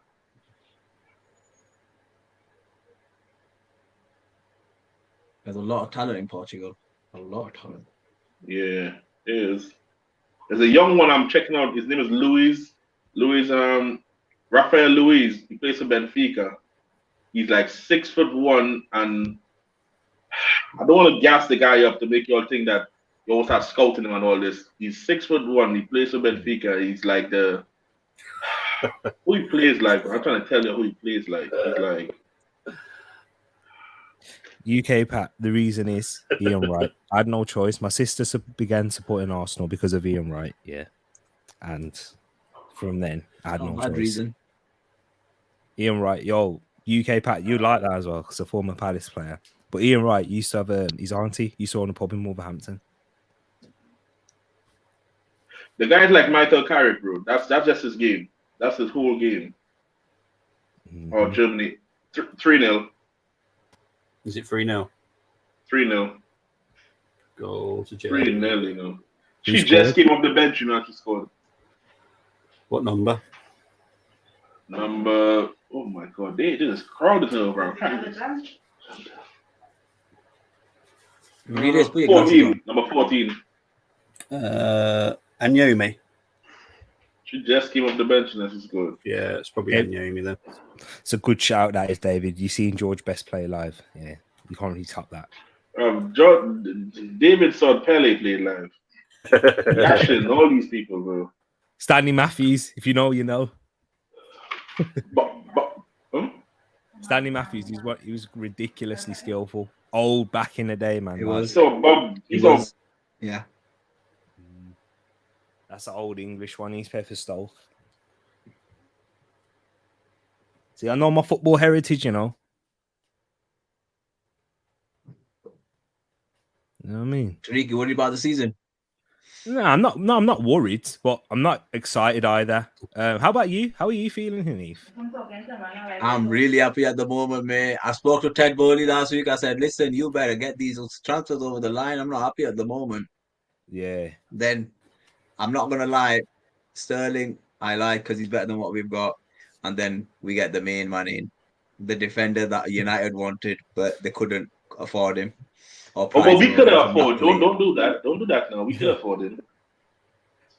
There's a lot of talent in Portugal. A lot of talent. Yeah, it is. There's a young one I'm checking out. His name is Rafael Luiz. He plays for Benfica. He's like 6'1", and I don't want to gas the guy up to make you all think that you all start scouting him and all this. He's 6'1". He plays for Benfica. He's like who he plays like. I'm trying to tell you who he plays like. He's like UK Pat. The reason is Ian Wright. I had no choice. My sister began supporting Arsenal because of Ian Wright. Yeah, and from then I had no choice. Reason. Ian Wright, UK Pat, you like that as well because a former Palace player. But Ian Wright used to have his auntie you saw in a pub in Wolverhampton. The guy's like Michael Carrick, bro. That's just his game. That's his whole game. Oh, Germany 3-0. Is it 3-0? 3-0. Goal to Germany. 3-0, She just came off the bench, she scored. What number? Number, oh my God, they just crowded over. Readers, put your glasses 14, on. number 14. Anyomi. She just came off the bench and this is good. Yeah, it's probably Yeah. Anyomi then. It's a good shout, that is, David. You seen George Best play live? Yeah, you can't really top that. David saw Pele play live. Yashin, all these people, bro. Stanley Matthews, if you know, you know. But Stanley Matthews, he was ridiculously skillful. Old back in the day, man. It was. so Bob, It was. Yeah. That's an old English one. He's played for Stoke. See, I know my football heritage, you know. You know what I mean? Tariq, you worried about the season? No, I'm not worried, but I'm not excited either. How about you? How are you feeling, Hanif? I'm really happy at the moment, man. I spoke to Ted Bowley last week. I said, listen, you better get these transfers over the line. I'm not happy at the moment. Yeah. Then, I'm not going to lie. Sterling, I like because he's better than what we've got. And then we get the main man in. The defender that United wanted, but they couldn't afford him. but we could afford. Don't do that. Don't do that now. We could afford it.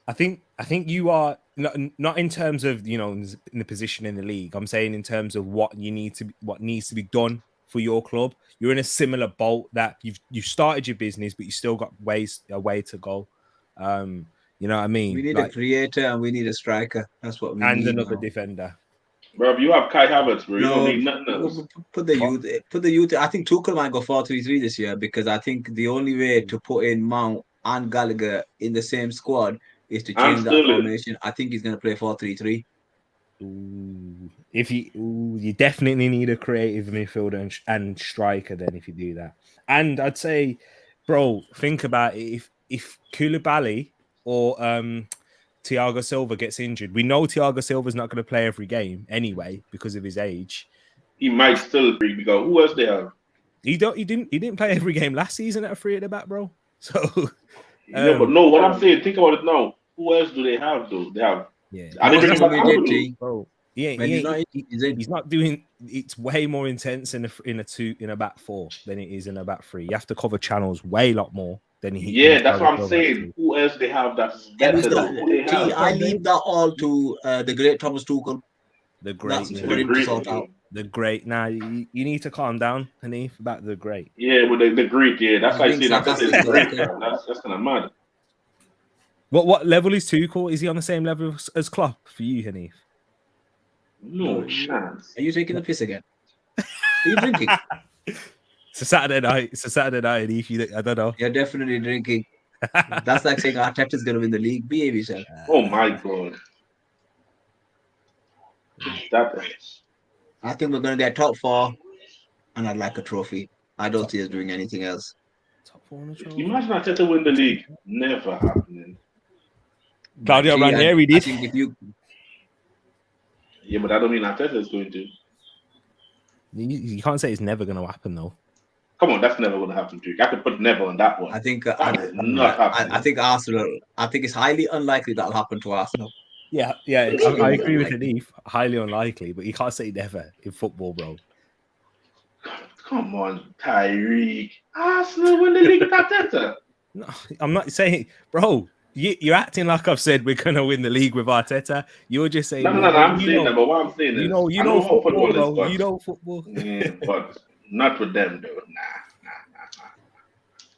I think you are not in terms of, you know, in the position in the league. I'm saying in terms of what needs to be done for your club. You're in a similar boat that you've started your business, but you still got a way to go. You know what I mean? We need a creator and we need a striker. That's what we need. And another now. defender. Bro, you have Kai Havertz, bro. You No, don't need nothing else. Put the youth. I think Tuchel might go 4-3-3 this year because I think the only way to put in Mount and Gallagher in the same squad is to change that formation. I think he's going to play 4-3-3. You definitely need a creative midfielder and striker then if you do that. And I'd say, bro, think about it. If Koulibaly or Thiago Silva gets injured, we know Thiago Silva's not going to play every game anyway because of his age. He might still be because who else they have? He didn't play every game last season at a free at the back, bro. So but no, what I'm saying, think about it now. Who else do they have though? They have bro. He's not doing. It's way more intense in a back four than it is in a back three. You have to cover channels way lot more than he. Yeah, that's what I'm saying. Who else they have that's better than who they have? I leave that all to the great Thomas Tuchel. The great. The great. Now you need to calm down, Hanif, about the great. Yeah, with the great. Yeah, that's why I say that's great. That's kind of mad. What level is Tuchel? Is he on the same level as Klopp for you, Hanif? No chance. Are you taking the piss again? Are you drinking? It's a Saturday night. Hanif. I don't know. You're definitely drinking. That's like saying Arteta's going to win the league. Behave yourself. Oh my God. I think we're going to get top 4, and I'd like a trophy. I don't see us doing anything else. Top 4 on the trophy. Imagine Arteta win the league. Never happening. Claudio Ranieri did. Yeah, but I don't mean Arteta is going to. You can't say it's never going to happen, though. Come on, that's never going to happen to you. I could put never on that one. I think I think Arsenal. I think it's highly unlikely that'll happen to Arsenal. Yeah, I agree with Hanif. Highly unlikely, but you can't say never in football, bro. Come on, Tyreek. Arsenal win the league with Arteta. No, I'm not saying, bro. You're acting like I've said we're gonna win the league with Arteta. You're just saying. No. I'm saying that, but what I'm saying is, you know football, bro. You know football. Yeah, but not with them, though.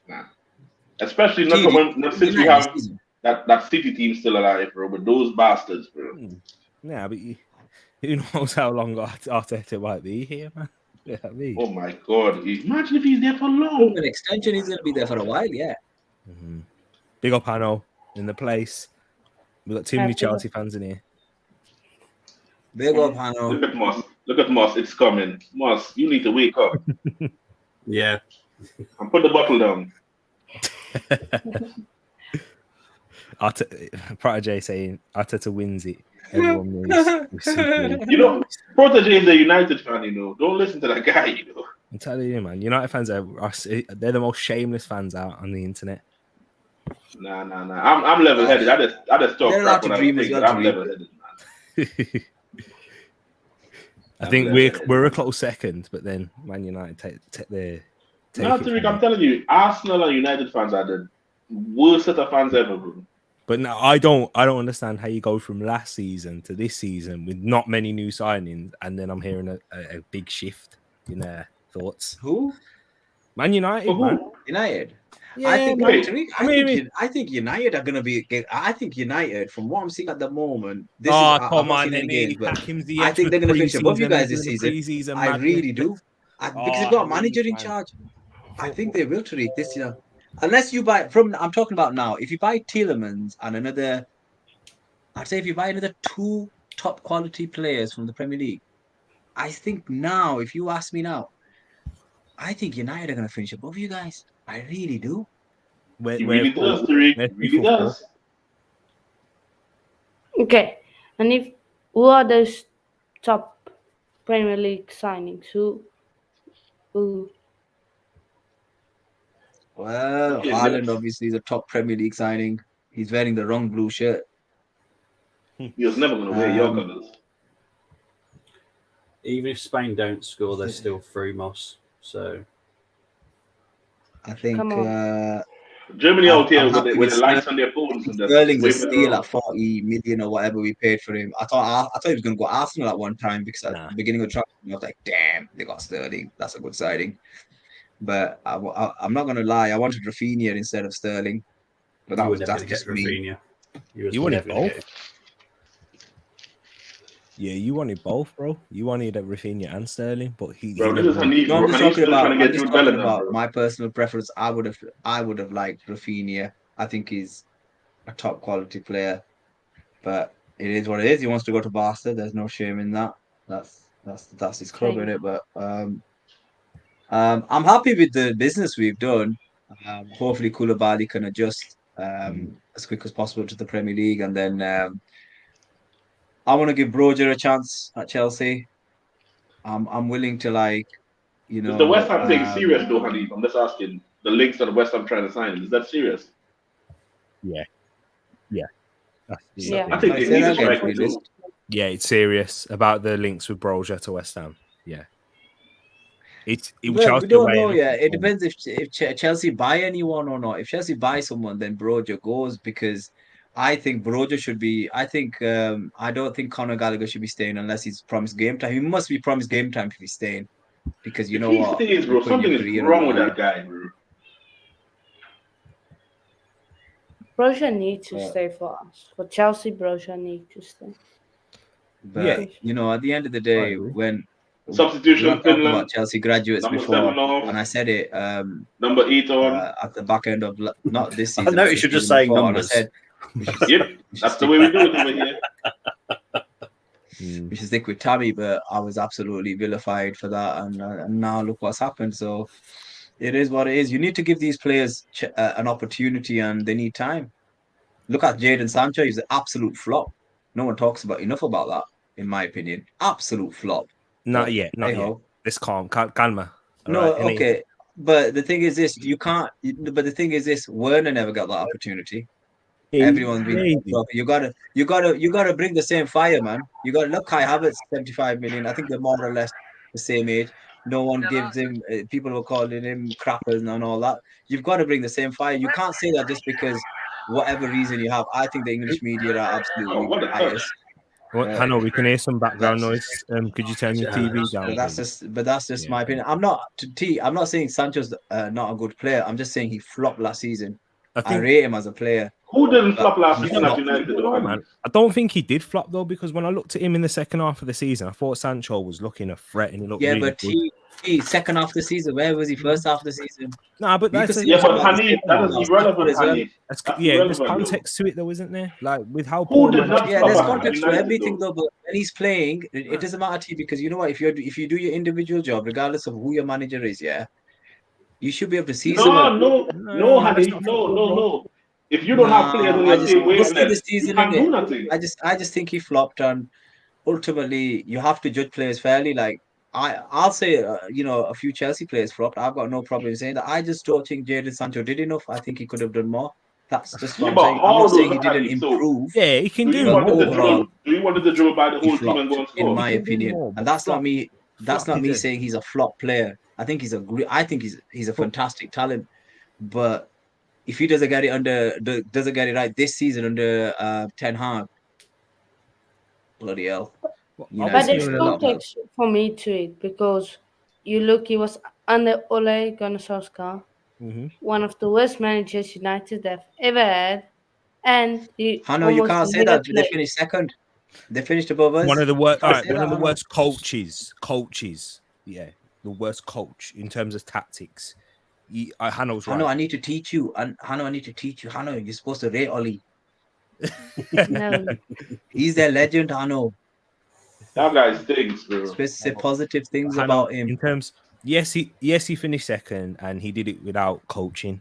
Nah. Especially not since we have that City team still alive, bro. With those bastards, bro. Yeah, but who knows how long Arteta might be here, man? Yeah, Oh my God! Imagine if he's there for long. An extension, he's gonna be there for a while. Yeah. Mm-hmm. Big up, Hanno, in the place. We've got too many Chelsea fans in here. Big up, Hanno. Look at Moss. It's coming. Moss, you need to wake up. Yeah. And put the bottle down. Protege saying Arteta wins it. Everyone knows. You know, Protege is a United fan, you know. Don't listen to that guy, you know. I'm telling you, man. United fans they're the most shameless fans out on the internet. Nah. I'm level-headed. I just talk crap when I think, but I'm level-headed, man. I think we're a close second, but then Man United take No, it Tariq, from I'm them. telling you, Arsenal and United fans are the worst set of fans ever, bro. But no, I don't understand how you go from last season to this season with not many new signings, and then I'm hearing a big shift in their thoughts. Who? Man United, For who? man. United. Yeah, I think wait. Tariq, I mean, I think United are gonna be. I think United, from what I'm seeing at the moment, this oh, is. I've come not on, seen any then games, but Hakim Ziyech I think with they're gonna finish above you pre-season guys and this doing the season. pre-season I madness. really do. Because you've got a manager in man. charge. I think they will, Tariq, this year. Unless you buy from. I'm talking about now. If you buy Tielemans and another, I'd say if you buy another 2 top quality players from the Premier League, I think now, if you ask me now, I think United are gonna finish above you guys. I really do. He really does, Tariq. He really does. Okay, and if who are those top Premier League signings? Who? Well, Okay, Haaland next. obviously is a top Premier League signing. He's wearing the wrong blue shirt. He was never going to wear your colours. Even if Spain don't score, they're still through, Moss. So I think Come on. Germany out here I'm with happy the with lights on their phones and just Sterling's a waving it steal around. at 40 million or whatever we paid for him. I thought he was going to go Arsenal at one time because at the beginning of the transfer, I was like, damn, they got Sterling. That's a good signing. But I'm not going to lie. I wanted Rafinha instead of Sterling. But that's just me. Rafinha. You wanted both? Yeah, you wanted both, bro. You wanted Rafinha and Sterling, but Bro, this is Hanif. No, I'm just trying to get Jude talking Bellingham, about bro. my personal preference. I would have liked Rafinha. I think he's a top quality player. But it is what it is. He wants to go to Barca. There's no shame in that. That's his club, Same. in it. But I'm happy with the business we've done. Hopefully Koulibaly can adjust as quick as possible to the Premier League, and then I want to give Broja a chance at Chelsea. I'm willing to Is the West Ham thing serious though, Hanif? I'm just asking. The links that the West Ham trying to sign, is that serious? Yeah. Yeah. I think they need a striker too. Yeah, it's serious about the links with Broja to West Ham. Yeah. Well, we don't know yet. It depends if Chelsea buy anyone or not. If Chelsea buy someone, then Broja goes, because I think Broja should be. I don't think Conor Gallagher should be staying unless he's promised game time. He must be promised game time if he's staying, because you If know he what, stays, bro, you're putting something your is career on wrong the with line. that guy, bro. Broja needs to stay for us. For Chelsea, Broja needs to stay. But at the end of the day, when substitution we were talking Finland, about Chelsea graduates number before, 7 off, and I said it number 8 on at the back end of not this I season. noticed you're just saying before, numbers. And I said, yep, that's the way we do it over here. We should stick with Tammy, but I was absolutely vilified for that, and now look what's happened. So it is what it is. You need to give these players an opportunity, and they need time. Look at Jadon Sancho; he's an absolute flop. No one talks enough about that, in my opinion. Absolute flop. Not yet. It's calm. Calma. No, okay. But the thing is this: you can't. But the thing is this: Werner never got that opportunity. Everyone's been. You gotta bring the same fire, man. You got to look. Kai Havertz, 75 million. I think they're more or less the same age. No one gives him. People were calling him crappers and all that. You've got to bring the same fire. You can't say that just because whatever reason you have. I think the English media are absolutely biased. I know we can hear some background noise. Could you turn your TV down? But that's just my opinion. I'm not saying Sancho's not a good player. I'm just saying he flopped last season. I rate him as a player. Who didn't flop last season at United? Man. I don't think he did flop though, because when I looked at him in the second half of the season, I thought Sancho was looking a threat, and he looked really good. He second half of the season. Where was he first half of the season? Nah, but but Hanif, that is irrelevant, Hanif. There's context to it though, isn't there? Like with how Who did not there's context to everything though. But when he's playing, it doesn't matter to you, because you know what? If you do your individual job, regardless of who your manager is, you should be able to see someone. No, Hanif, no. If you don't have players on your same wavelength, you can't do nothing. I just think he flopped, and ultimately you have to judge players fairly. Like I'll say, a few Chelsea players flopped. I've got no problem saying that. I just don't think Jadon Sancho did enough. I think he could have done more. That's just Yeah, what I'm but saying. I'm how not does saying he that didn't happen? So improve. Yeah, he can do do you but want more. to overall, do you want to dribble by the he whole team and flopped, go and in score? my He can do opinion. more, And but that's not me. That's flop not me is saying he's a flop player. I think I think he's a fantastic talent. But if he doesn't get it doesn't get it right this season under Ten Hag, bloody hell, Well, But United obviously, there's doing a lot well. context for me to it because you look, he was under Ole Gunnar Solskjaer, Mhm. one of the worst managers United have ever had, and he I know you almost can't say never that. They played. finished second. They finished above one us. of the You worst. All can't right, say one that. of the I know. worst coaches. Yeah, the worst coach in terms of tactics. Hano's Hano, right. I need to teach you. And Hano, I need to teach you. Hano, you're supposed to rate Oli. No, He's their legend, Hano. That guy stinks, bro. Supposed to say positive things Hano, about him. in terms, yes, he finished second, and he did it without coaching.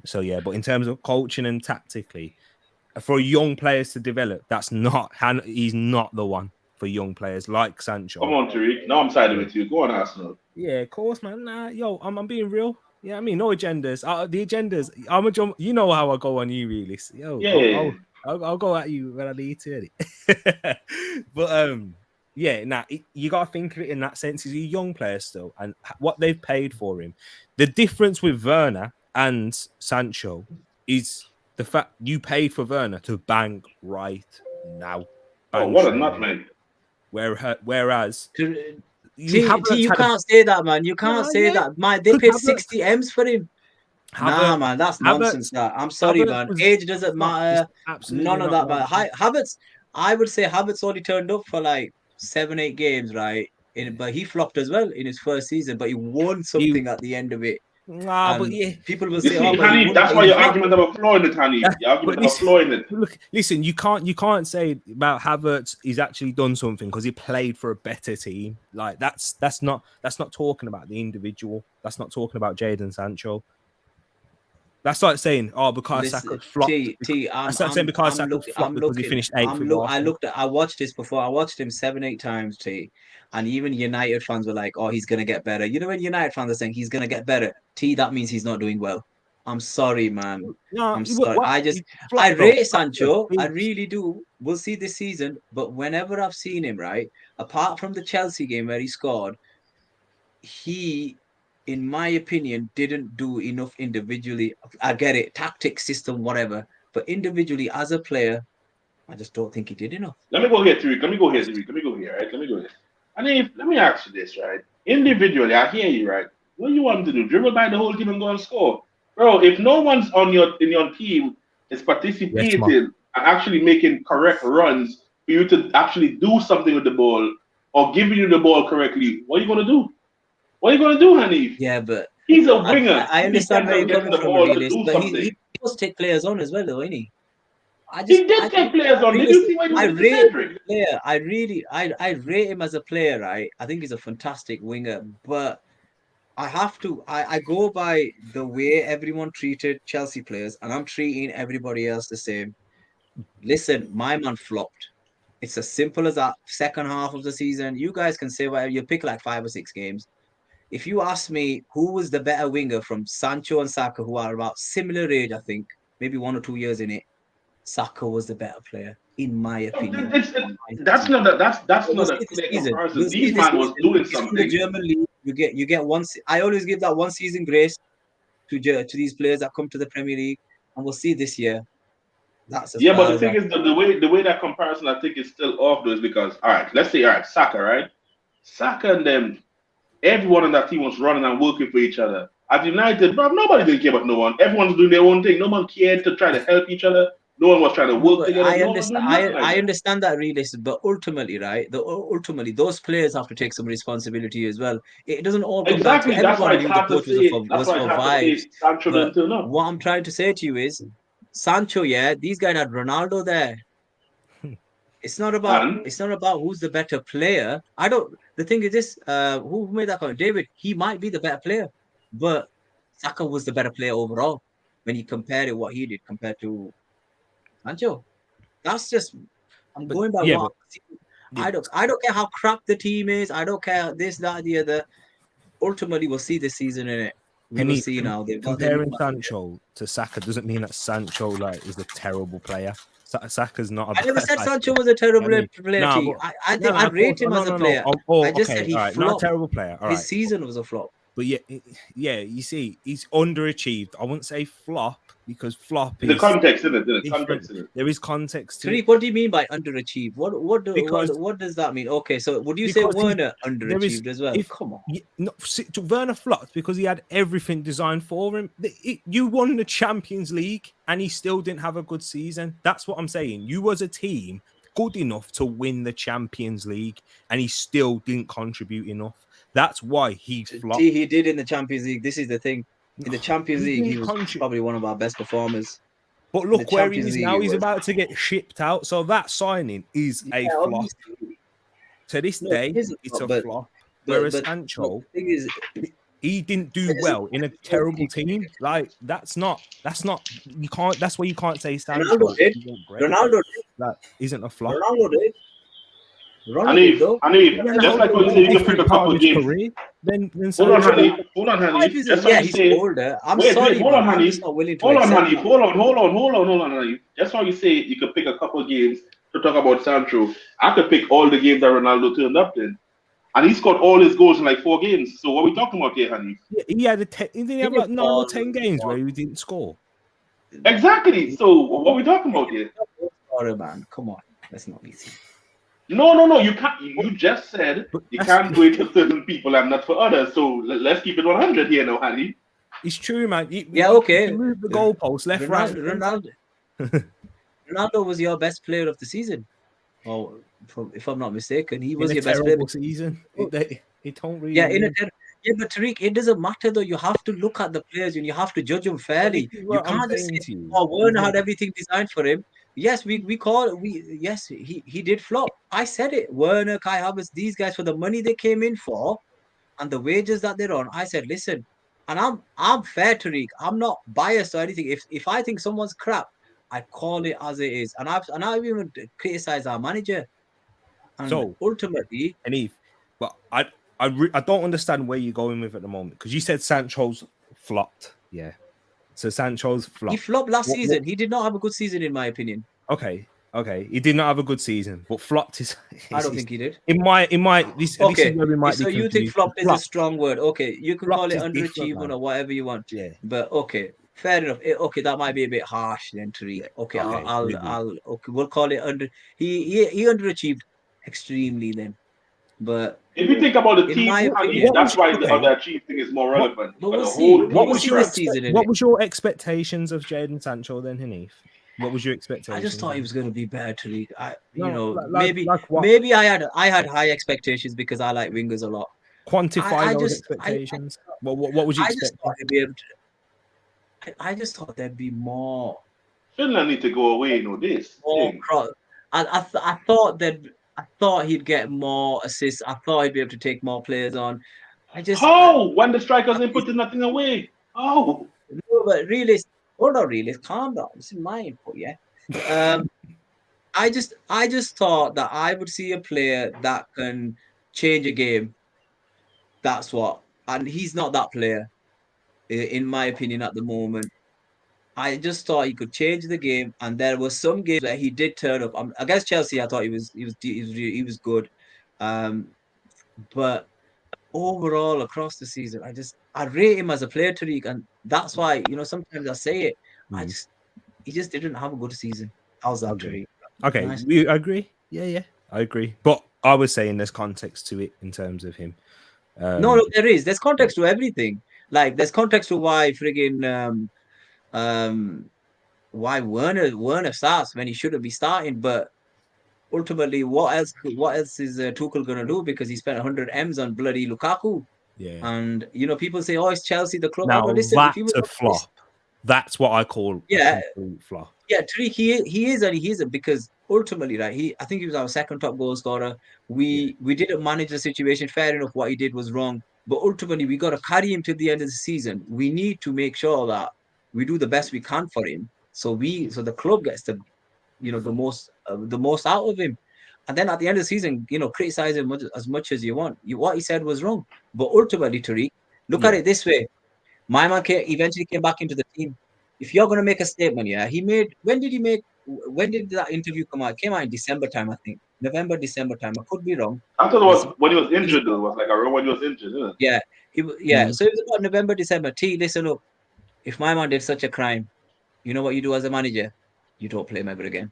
So yeah, but in terms of coaching and tactically, for young players to develop, he's not the one for young players like Sancho. Come on, Tariq. Now I'm siding with you. Go on, Arsenal. Yeah, of course, man. Nah, yo, I'm being real. Yeah, I mean, no agendas. The agendas. You know how I go on you, really. Yo, Yeah. I'll go at you when I need to. But yeah, you gotta think of it in that sense. He's a young player still, and what they've paid for him. The difference with Werner and Sancho is the fact you paid for Werner to bang right now. Oh, Bang what a straight away. nutmeg. Whereas T, Havertz you had a- can't say that, man. You can't say yeah. that. They Could paid Havertz- 60 M's for him. Nah, man, that's nonsense. That I'm sorry, Havertz man. was Age doesn't not- matter. it's absolutely None of not that, man. nonsense. Havertz, I would say Havertz only turned up for like 7-8 games, right? But he flopped as well in his first season. But he won something at the end of it. Nah, but And yeah. people will You say, see, "Oh, but he Hanif, won." that's But why he your flopped. argument have a flaw in it, Hanif. Your argument have a flaw in it. Listen, you can't say about Havertz he's actually done something because he played for a better team. Like that's not talking about the individual. That's not talking about Jadon Sancho. That's like saying, oh, because Listen, Saka flopped. I'm That's like saying because Saka looking. flopped because he finished eighth with Arsenal. I watched this before. I watched him 7-8 times, T. And even United fans were like, "Oh, he's gonna get better." You know, when United fans are saying he's gonna get better, T, that means he's not doing well. I'm sorry, man. No, I'm sorry. He I flopped, though. rate Sancho. I Thinks. really do. We'll see this season. But whenever I've seen him, right, apart from the Chelsea game where he scored, he, in my opinion, didn't do enough individually. I get it, tactics, system, whatever. But individually, as a player, I just don't think he did enough. Let me go here, Tariq. Let me go here, right? Let me go here. Hanif, let me ask you this, right? Individually, I hear you, right? What do you want to do? Dribble by the whole team and go and score? Bro, if no one's in your team is participating and actually making correct runs for you to actually do something with the ball or giving you the ball correctly, what are you gonna do? What are you gonna do, Hanif? Yeah, but He's a winger. I understand where He you're gets coming the from, ball to realist, do but something. he must take players on as well, though, isn't he? He did take players on. Did you see what he I did to rate Cedric? him as a player. I rate him as a player, right? I think he's a fantastic winger, but I go by the way everyone treated Chelsea players, and I'm treating everybody else the same. Listen, my man flopped. It's as simple as that. Second half of the season, you guys can say whatever. You pick like 5 or 6 games. If you ask me who was the better winger from Sancho and Saka, who are about similar age, I think, maybe 1 or 2 years in it, Saka was the better player, in my opinion. That's not a see this clear season. comparison. We'll see These this man was season. doing He's from the something. German league. You get one. I always give that 1 season grace to these players that come to the Premier League, and we'll see this year. That's as Yeah, but far the as thing is, the way that comparison I think is still off though is because let's say Saka, right? Saka and them, everyone on that team was running and working for each other. At United, bro, nobody didn't care about no one. Everyone's doing their own thing. No one cared to try to help each other. No one was trying to work together. No one was doing nothing like I that. understand that realistic, but ultimately, right? Ultimately, those players have to take some responsibility as well. It doesn't all come down to Exactly. That's why everyone it's knew the hard to coach say. That's was why it's for hard to vibes. say Sancho didn't But turn up. what I'm trying to say to you is, Sancho, yeah, these guys had Ronaldo there. It's not about who's the better player. The thing is this, who made that comment? David, he might be the better player, but Saka was the better player overall when you compare it what he did compared to Sancho. That's just I'm going by what I don't care how crap the team is, I don't care this, that, the other. Ultimately we'll see this season in it. We will see now. They've got their new Comparing manager. Sancho to Saka doesn't mean that Sancho like is a terrible player. Saka's not a I never bad said player. Sancho was a terrible I mean, player. nah, T. but- I No, think I of rate course. him as a player. I just Okay, said he all right, not a flopped. terrible player. All His right, season was a flop. but yeah, you see, he's underachieved. I wouldn't say flop because flop In the is context, in it, in the different. context, in it. There is context to it Tariq, what do you mean by underachieved? Because- What does that mean? Okay, so would you say because Werner there is- underachieved as well? Come on. Werner flopped because he had everything designed for him. You won the Champions League and he still didn't have a good season. That's what I'm saying. You was a team good enough to win the Champions League and he still didn't contribute enough. That's why he flopped. T, he did in the Champions League. This is the thing. In the Champions League, he didn't was contribute. probably one of our best performers. But the look where he Champions is League now. it He's was. about to get shipped out. So that signing is a flop. Obviously. To this No, day, it is a it's flop, a but- flop. But Whereas the Sancho, thing is, he didn't do It's- well in a terrible team. Like that's not you can't. That's why you can't say Sancho. Ronaldo did. isn't great. Ronaldo did. That isn't a flop. Ronaldo did. Ronaldo Hanif, did though. Hanif, just like what you say, you can pick Different a part couple of of his games. career. Then Hold on, Sancho. Hanif. Hold on, Hanif. Just Yeah, like you he's say. older. I'm Wait, sorry, hold on, man. I'm Hanif. just not willing to Hold on, accept Hanif. that. Hold on, Hanif. Just why you say you could pick a couple of games to talk about Sancho. I could pick all the games that Ronaldo turned up in. And he scored all his goals in like 4 games. So what are we talking about here, Hanif? Yeah, he had he didn't have like 9 or 10 games where he didn't score. Exactly. So what are we talking about here? Sorry, man. Come on. Let's not be silly. No. You can't. You just said But you that's- can't do it for certain people and not for others. So let's keep it 100 here now, Hanif. It's true, man. Yeah, okay. You move the goalposts left, right. Ronaldo was your best player of the season. Oh, if I'm not mistaken, he was in a your best player. terrible season. It don't really. Yeah, mean- but Tariq, it doesn't matter though. You have to look at the players and you have to judge them fairly. This is You what I'm can't just saying say, to you. "Oh, Werner had everything designed for him." Yes, yes, he did flop. I said it. Werner, Kai Havertz, these guys for the money they came in for and the wages that they're on. I said, listen, and I'm fair, Tariq. I'm not biased or anything. If I think someone's crap, I call it as it is. And I've even criticized our manager. And So ultimately, Hanif, but I don't understand where you're going with at the moment because you said Sancho's flopped. Yeah. So Sancho's flopped. he flopped last What- season. He did not have a good season, in my opinion. Okay. He did not have a good season, but flopped is. I don't think he did. In my this Okay, is where we might so be you think confused. flopped is a strong word. Okay, you can Flopped call it is different, underachievement man. or whatever you want. Yeah. But okay, fair enough. Okay, that might be a bit harsh then, Tariq. Yeah, Okay, okay, maybe. okay, we'll call it under. He underachieved extremely then. But If you think about the In team, my Hanif, opinion- that's why the Okay. other achieved thing is more relevant. but For we'll the see. whole What team. What was was your your season in what it? was your expectations of Jadon Sancho then, Hanif? What was your expectations? I just thought he was going to be better, Tariq. No, Maybe what? maybe I had high expectations because I like wingers a lot. Quantify I those just- I- expectations. What was you I just expecting? thought he'd be able to. I just thought there'd be more. Finland need to go away, this More thing. I thought he'd get more assists. I thought he'd be able to take more players on. How? When the strikers ain't putting nothing away. Oh. No, but realist, hold on, realist, calm down. This is my input, yeah. I just thought that I would see a player that can change a game. That's what, and he's not that player, in my opinion, at the moment. I just thought he could change the game, and there were some games that he did turn up. Against Chelsea, I thought he was good, but overall across the season, I rate him as a player, Tariq, and that's why sometimes I say it. He just didn't have a good season. How's that, Okay. Tariq? Okay, Nice. we agree. Yeah, I agree. But I was saying there's context to it in terms of him. No, look, there is. There's context to everything. Like there's context to why friggin' why Werner starts when he shouldn't be starting. But ultimately, what else is Tuchel gonna do? Because he spent 100 M's on bloody Lukaku. Yeah. And people say, "Oh, it's Chelsea, the club." Now Oh, listen, if he that's was a flop. That's what I call Yeah. a complete flop. Yeah, Tariq, he is and he isn't, because ultimately, right? I think he was our second top goal scorer. We didn't manage the situation. Fair enough, what he did was wrong, but ultimately we got to carry him to the end of the season. We need to make sure that we do the best we can for him, so the club gets the most out of him. And then at the end of the season, criticize him as much as you want. What he said was wrong, but ultimately, Tariq, look at it this way: My man eventually came back into the team. If you're gonna make a statement, yeah, he made. When did that interview come out? It came out in December time, I think. November, December time. I could be wrong. I thought it He's, was when he was he's injured. Though. It was like around when he was injured, isn't it? yeah, yeah. Mm. So it was about November, December. T, listen up. If my man did such a crime, you know what you do as a manager? You don't play him ever again.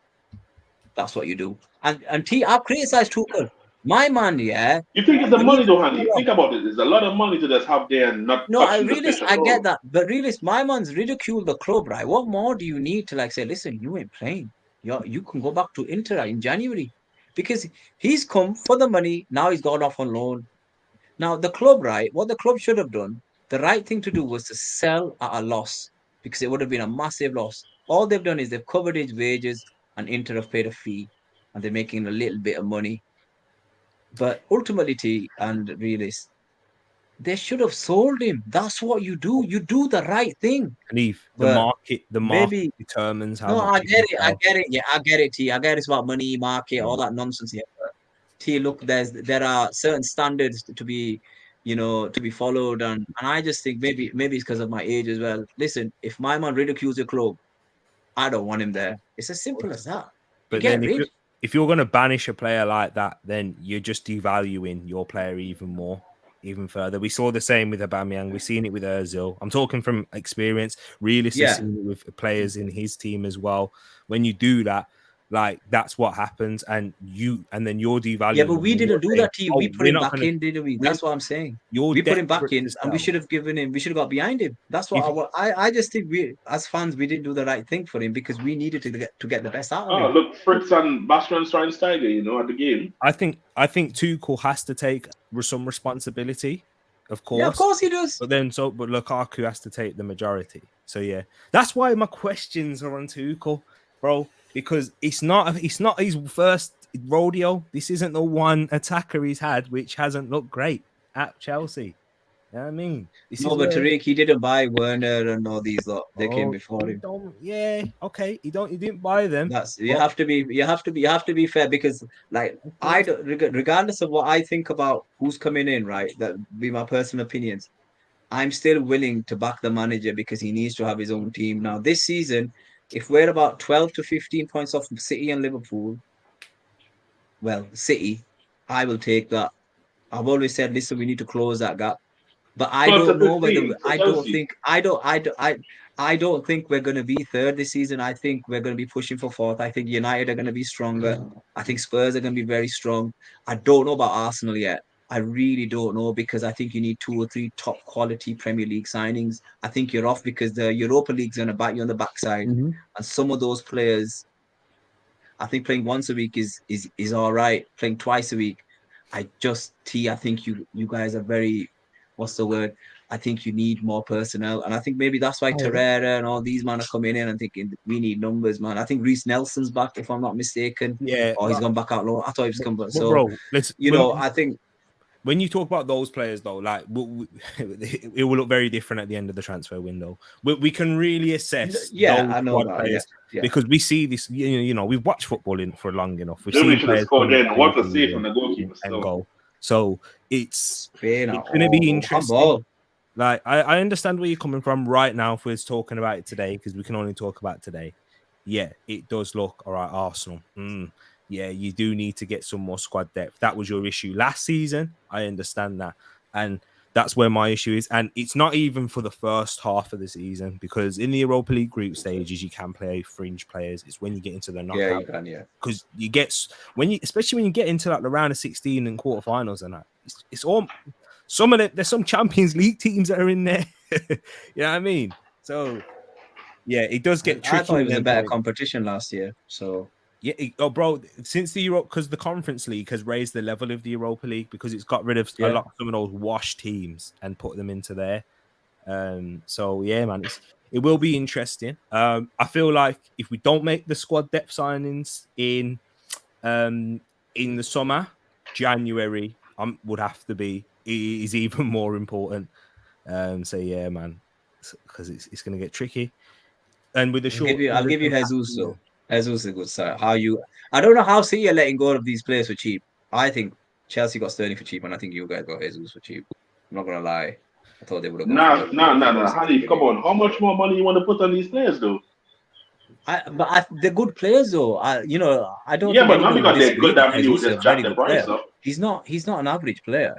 That's what you do. And T, I've criticized Tuchel. My man, yeah. You think it's the When he money, though, honey? came Think about it. There's a lot of money to just have there and not No, touching the pitch at I get all. that. But realist, my man's ridiculed the club, right? What more do you need to like say, listen, you ain't playing. You can go back to Inter in January. Because he's come for the money. Now he's gone off on loan. Now the club, right? What the club should have done, the right thing to do was to sell at a loss because it would have been a massive loss. All they've done is they've covered his wages and Inter have paid a fee and they're making a little bit of money. But ultimately, T and realist, they should have sold him. That's what you do. You do the right thing. And Eve, the But market maybe determines how no, much I you get can it. I sell. get it. Yeah, I get it, T. I get it's about money, market, all that nonsense here. But T, look, there are certain standards to be, to be followed, and I just think maybe it's because of my age as well. Listen, if my man ridicules your club, I don't want him there. It's as simple as that. You But get then rid. if you're going to banish a player like that, then you're just devaluing your player even more, even further. We saw the same with Aubameyang. We've seen it with Ozil. I'm talking from experience. Realistically, Yeah. seen it with players in his team as well. When you do that, like that's what happens, and then you're devaluing. Yeah, but we them. didn't do that to you. We put we're him not back gonna, in, didn't we? That's what I'm saying. You're We put him back desperate in, to and we sell. should have given him. We should have got behind him. That's what I just think we, as fans, we didn't do the right thing for him because we needed to get the best out of Oh, him. look, Fritz and Bastian Schweinsteiger, at the game. I think Tuchel has to take some responsibility, of course. Yeah, of course he does. But Lukaku has to take the majority. So yeah, that's why my questions are on Tuchel, bro, because it's not his first rodeo. This isn't the one attacker he's had which hasn't looked great at Chelsea. You know what I mean? No, but Tariq, he didn't buy Werner and all these lot. They came before him. Yeah, okay. He didn't buy them. You have to be fair because like I don't, regardless of what I think about who's coming in, right? That be my personal opinions. I'm still willing to back the manager because he needs to have his own team. Now, this season, if we're about 12 to 15 points off City and Liverpool, well, City, I will take that. I've always said, listen, we need to close that gap. But I 12 to don't know whether 15 for Chelsea. I don't think we're going to be third this season. I think we're going to be pushing for fourth. I think United are going to be stronger. I think Spurs are going to be very strong. I don't know about Arsenal yet. I really don't know because I think you need 2 or 3 top quality Premier League signings. I think you're off because the Europa League's going to bite you on the backside, and some of those players, I think playing once a week is all right. Playing twice a week, I think you guys are very, what's the word? I think you need more personnel, and I think maybe that's why Torreira and all these men are coming in and thinking we need numbers, man. I think Reece Nelson's back, if I'm not mistaken. Yeah, or he's gone back out low. I thought he was coming back. So, bro, I think when you talk about those players, though, like it will look very different at the end of the transfer window. We can really assess. I know that, players because we see this. We've watched football for long enough. We've Germany seen should have players scored in. What a save from the goalkeeper. and goal. So it's going to be interesting. Like I understand where you're coming from right now. If we're talking about it today, because we can only talk about today. Yeah, it does look all right. Arsenal. Yeah, you do need to get some more squad depth. That was your issue last season. I understand that. And that's where my issue is. And it's not even for the first half of the season because in the Europa League group stages, you can play fringe players. It's when you get into the knockout. Yeah, you can, because you get, especially when you get into like the round of 16 and quarterfinals and that, it's all, there's some Champions League teams that are in there. You know what I mean? So, yeah, it does get tricky. I thought it was a better competition last year. So, yeah, bro, since the Europe, because the Conference League has raised the level of the Europa League because it's got rid of a lot of some of those wash teams and put them into there. So yeah, man, it will be interesting. I feel like if we don't make the squad depth signings in the summer, January would have to be is even more important. So yeah, man, because it's going to get tricky. And with the short, I'll give you Jesus though. Jesus is a good side. I don't know how City are letting go of these players for cheap. I think Chelsea got Sterling for cheap, and I think you guys got Jesus for cheap. I'm not gonna lie. I thought they would have No, gone for Hanif, come on. How much more money you want to put on these players, though? They're good players, though. I don't Yeah, think but not anyone would because they're disagree good, that that means you would Jesus is a just very jack the good price player. up. He's not an average player.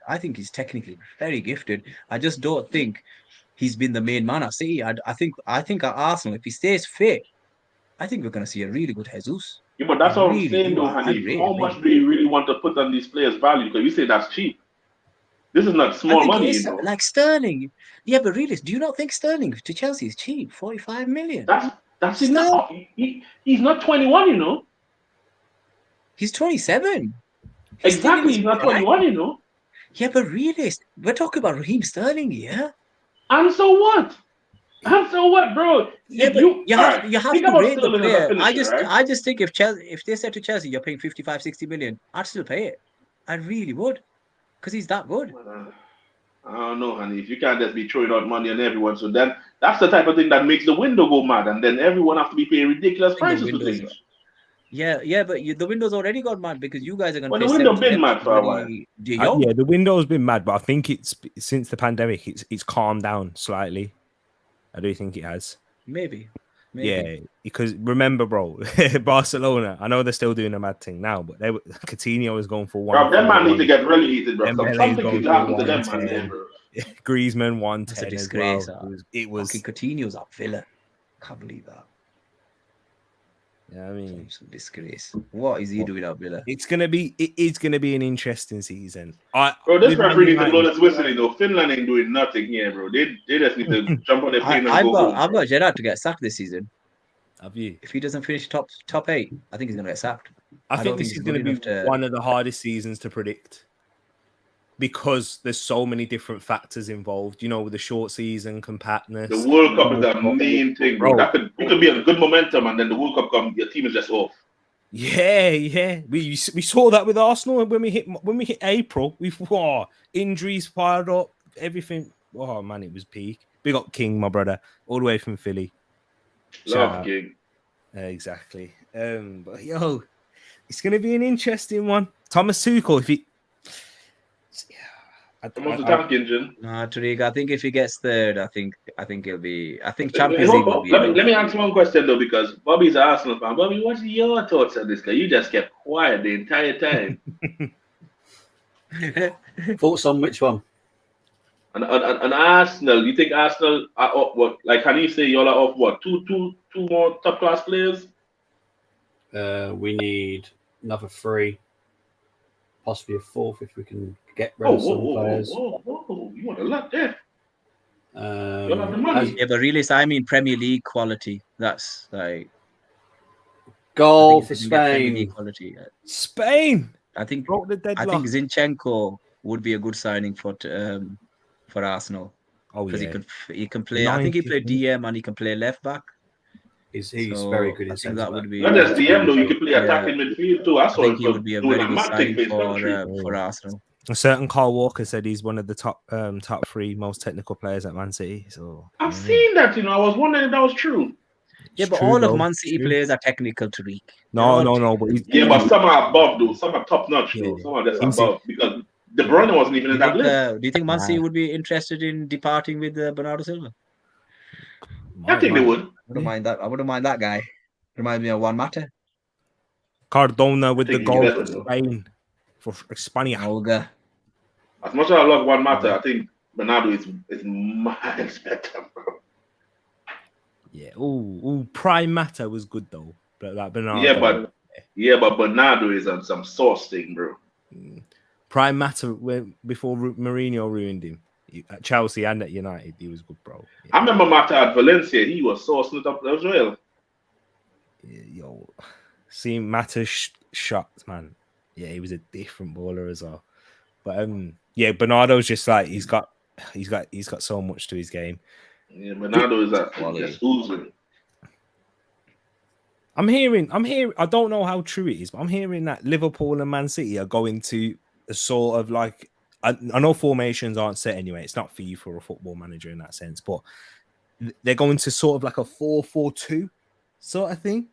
I think he's technically very gifted. I just don't think he's been the main man at City. I think at Arsenal, if he stays fit, I think we're going to see a really good Jesus. Yeah, but I that's what I'm really saying, do. though, I Hanif. rate How him. much do you really want to put on these players' value? Because you say that's cheap. This is not I small think it money, is you know. like Sterling. Yeah, but really, do you not think Sterling to Chelsea is cheap? 45 million. That's Still, enough. He's not 21, you know. he's 27. He's still in Exactly, his he's not prime. 21, you know. Yeah, but really, we're talking about Raheem Sterling here. And so what? And so what, bro? Yeah, If but you you all have right, you have think to about rate the Sterling as a player. finisher, right? I just think if they said to Chelsea you're paying 55, 60 million, I'd still pay it. I really would, because he's that good. I don't know, honey. If you can't just be throwing out money on everyone, so then that's the type of thing that makes the window go mad, and then everyone have to be paying ridiculous In the prices for windows. things. Yeah, but the window's already got mad because you guys are going to Well, pay the window 70 been M mad for a while. De Jong. Yeah, the window's been mad, but I think it's since the pandemic, it's calmed down slightly. I do think it has. Maybe. Yeah, because remember, bro, Barcelona. I know they're still doing a mad thing now, but Coutinho is going for Bro, one. that man need to get relegated, bro. Dembele's Something going should for happen to them, 110. man, bro. Griezmann 110 That's a as disgrace. well. It was. Fucking Coutinho's at Villa. Can't believe that. Yeah, I mean, It's a disgrace. What is he doing at Villa? it is gonna be an interesting season. Bro, this with Man referee needs to blow United- this whistle, though. Finland ain't doing nothing here, bro. They just need to jump on their plane and go home. I've got Gerrard to get sacked this season. Have you? If he doesn't finish top 8, I think he's going to get sacked. I think this is going to be one of the hardest seasons to predict because there's so many different factors involved. You know, with the short season, compactness. The World Cup is the main thing, bro. You could be a good momentum, and then the World Cup comes, your team is just off. Yeah. We saw that with Arsenal when we hit April. Injuries piled up, everything. Oh man, it was peak. Big up King, my brother, all the way from Philly. Love King. Exactly. But yo, it's gonna be an interesting one. Thomas Tuchel, if he Come off the tank engine. No, Tariq, I think if he gets third, I think he'll be. I think Champions League will be. Let me ask one question though, because Bobby's an Arsenal fan. Bobby, what's your thoughts on this guy? You just kept quiet the entire time. Thoughts on which one? And Arsenal, you think Arsenal are up what? Like Hanif say, y'all are up what? Two more top class players? We need another 3, possibly a 4th if we can get rid of some players. Whoa. You want a lot there. You'll have the money. Yeah, but really, I mean Premier League quality. That's like goal for Spain. Quality. Spain. I think broke the deadlock. I think Zinchenko would be a good signing for Arsenal. Oh yeah, because he can play. I think he played DM and he can play left back. He's very good. I think that would be not just DM though. You can play attacking midfield too. I think he would be a very good signing for Arsenal. A certain Carl Walker said he's one of the top 3 most technical players at Man City. So I've seen that. I was wondering if that was true. Yeah, but all of Man City players are technical, Tariq. No. But some are above though. Some are top notch though. Some are just above because De Bruyne wasn't even in that list. Do you think Man City would be interested in departing with Bernardo Silva? I think they would. I wouldn't mind that. I wouldn't mind that guy. Reminds me of Juan Mata. Cardona with the goal for Spain for España. Olga. As much as I love Juan Mata, I think Bernardo is miles better, bro. Yeah. Ooh, Prime Mata was good though. But like Bernardo. Yeah, but Bernardo is on some sauce thing, bro. Prime Mata before Mourinho ruined him. At Chelsea and at United, he was good, bro. Yeah. I remember Mata at Valencia. He was saucing it up as well. Yeah, yo, seeing Mata shots, man. Yeah, he was a different baller as well. But yeah, Bernardo's just like he's got so much to his game. Yeah, Bernardo is just oozing. I'm hearing. I don't know how true it is, but I'm hearing that Liverpool and Man City are going to a sort of like. I know formations aren't set anyway. It's not for you for a football manager in that sense, but they're going to sort of like a 4-4-2 sort of thing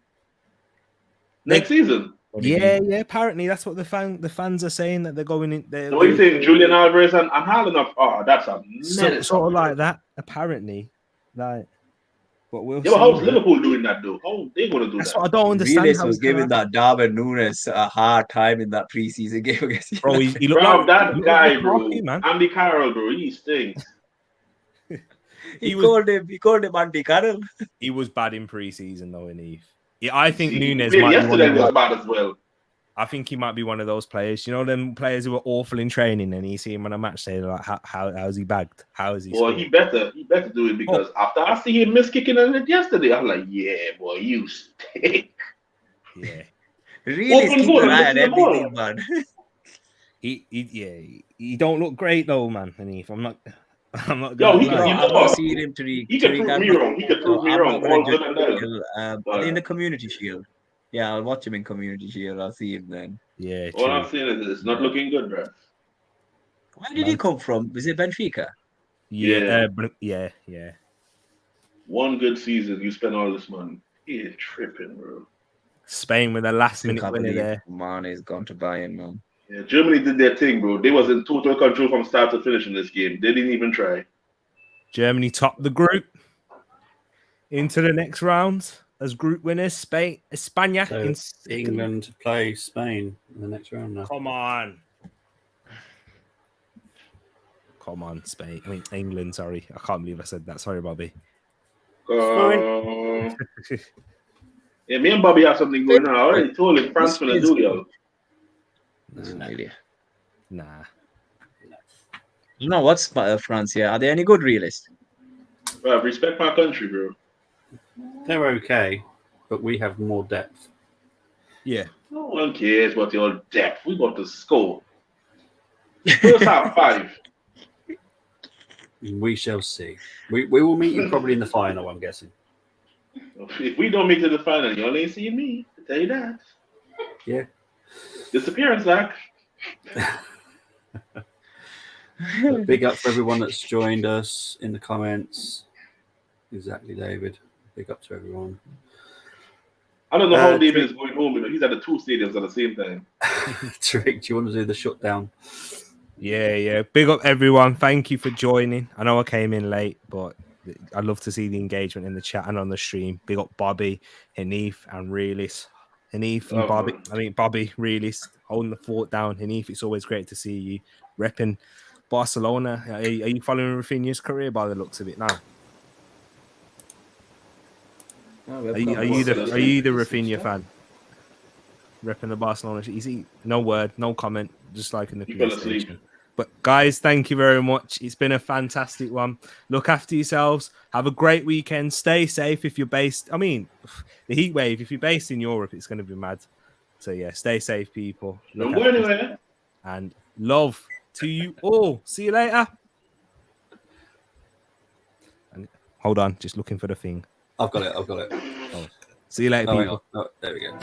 next season. What do you Yeah, mean? yeah. Apparently, that's what the fans are saying, that they're going in. So what are you saying, Julian Alvarez and Haaland? Oh, that's a menace. Sort of like that. Apparently, like. But we'll Yeah, but see. how's Man. Liverpool doing that though? How they gonna do That's that? what I don't understand. Realist How was it's gonna giving happen. that Darwin Nunes a hard time in that preseason game against Bro, United. he looked Bro, like that guy, bro, Lukaku, man. Andy Carroll, bro, he stinks. He called him Andy Carroll. He was bad in preseason though, in Eve. Yeah, I think He Nunes played might be one yesterday of was those. bad as well. I think he might be one of those players. You know, them players who are awful in training, and you see him on a match day, like, how's he bagged? How is he? Boy, scored? he better do it because after I see him miss kicking on it yesterday, I'm like, yeah, boy, you stink. Yeah, Really, Open keep goal, an eye on missing the ball. everything, man. he don't look great though, man. And if I'm not Yo, gonna he lie. can, you know I've not what? seen him, Tariq. He could Tariq, prove I've me not wrong. He seen could him, prove so me I'm wrong. not gonna All judge good and him well. till are But they in the Community Shield? Yeah, I'll watch him in Community Shield. I'll see him then. Yeah, all true. I'm saying is it's not looking good, bro. Where did he come from? Was it Benfica? Yeah, Yeah. yeah. One good season, you spend all this money. He tripping, bro. Spain with a last Still minute can't winner believe there. Mane's gone to Bayern, man. Yeah, Germany did their thing, bro. They was in total control from start to finish in this game. They didn't even try. Germany topped the group into the next round as group winners. España So in second. England play Spain in the next round now. Come on, Spain. I mean, England. Sorry, I can't believe I said that. Sorry, Bobby. Yeah, me and Bobby have something going on. I already told him France gonna do y'all. Nah. No, what's France here? Are they any good realists? Bro, respect my country, bro. They're okay, but we have more depth. Yeah. No one cares about your depth. We got to score. First half 5. We shall see. We will meet you probably in the final, I'm guessing. If we don't make it to the final, y'all ain't seeing me. I tell you that. Yeah. Disappearance, Zach. But big up for everyone that's joined us in the comments. Exactly, David. Big up to everyone. I don't know how David is going home. You know, he's at the 2 stadiums at the same time. Tariq, do you want to do the shutdown? Yeah. Big up everyone. Thank you for joining. I know I came in late, but I love to see the engagement in the chat and on the stream. Big up Bobby, Hanif, and Realist. Hanif and Bobby. Man. I mean, Bobby, Realist, holding the fort down. Hanif, it's always great to see you repping Barcelona. Are you following Rafinha's career by the looks of it now? Are you the Rafinha fan? Repping the Barcelona. Easy. No word, no comment, just like in the PlayStation. But guys, thank you very much. It's been a fantastic one. Look after yourselves. Have a great weekend. Stay safe if you're based. I mean, the heat wave, if you're based in Europe, it's going to be mad. So yeah, stay safe, people. Don't go anywhere. And love to you all. See you later. And hold on, just looking for the thing. I've got it. Oh. See you later, people. Oh, there we go.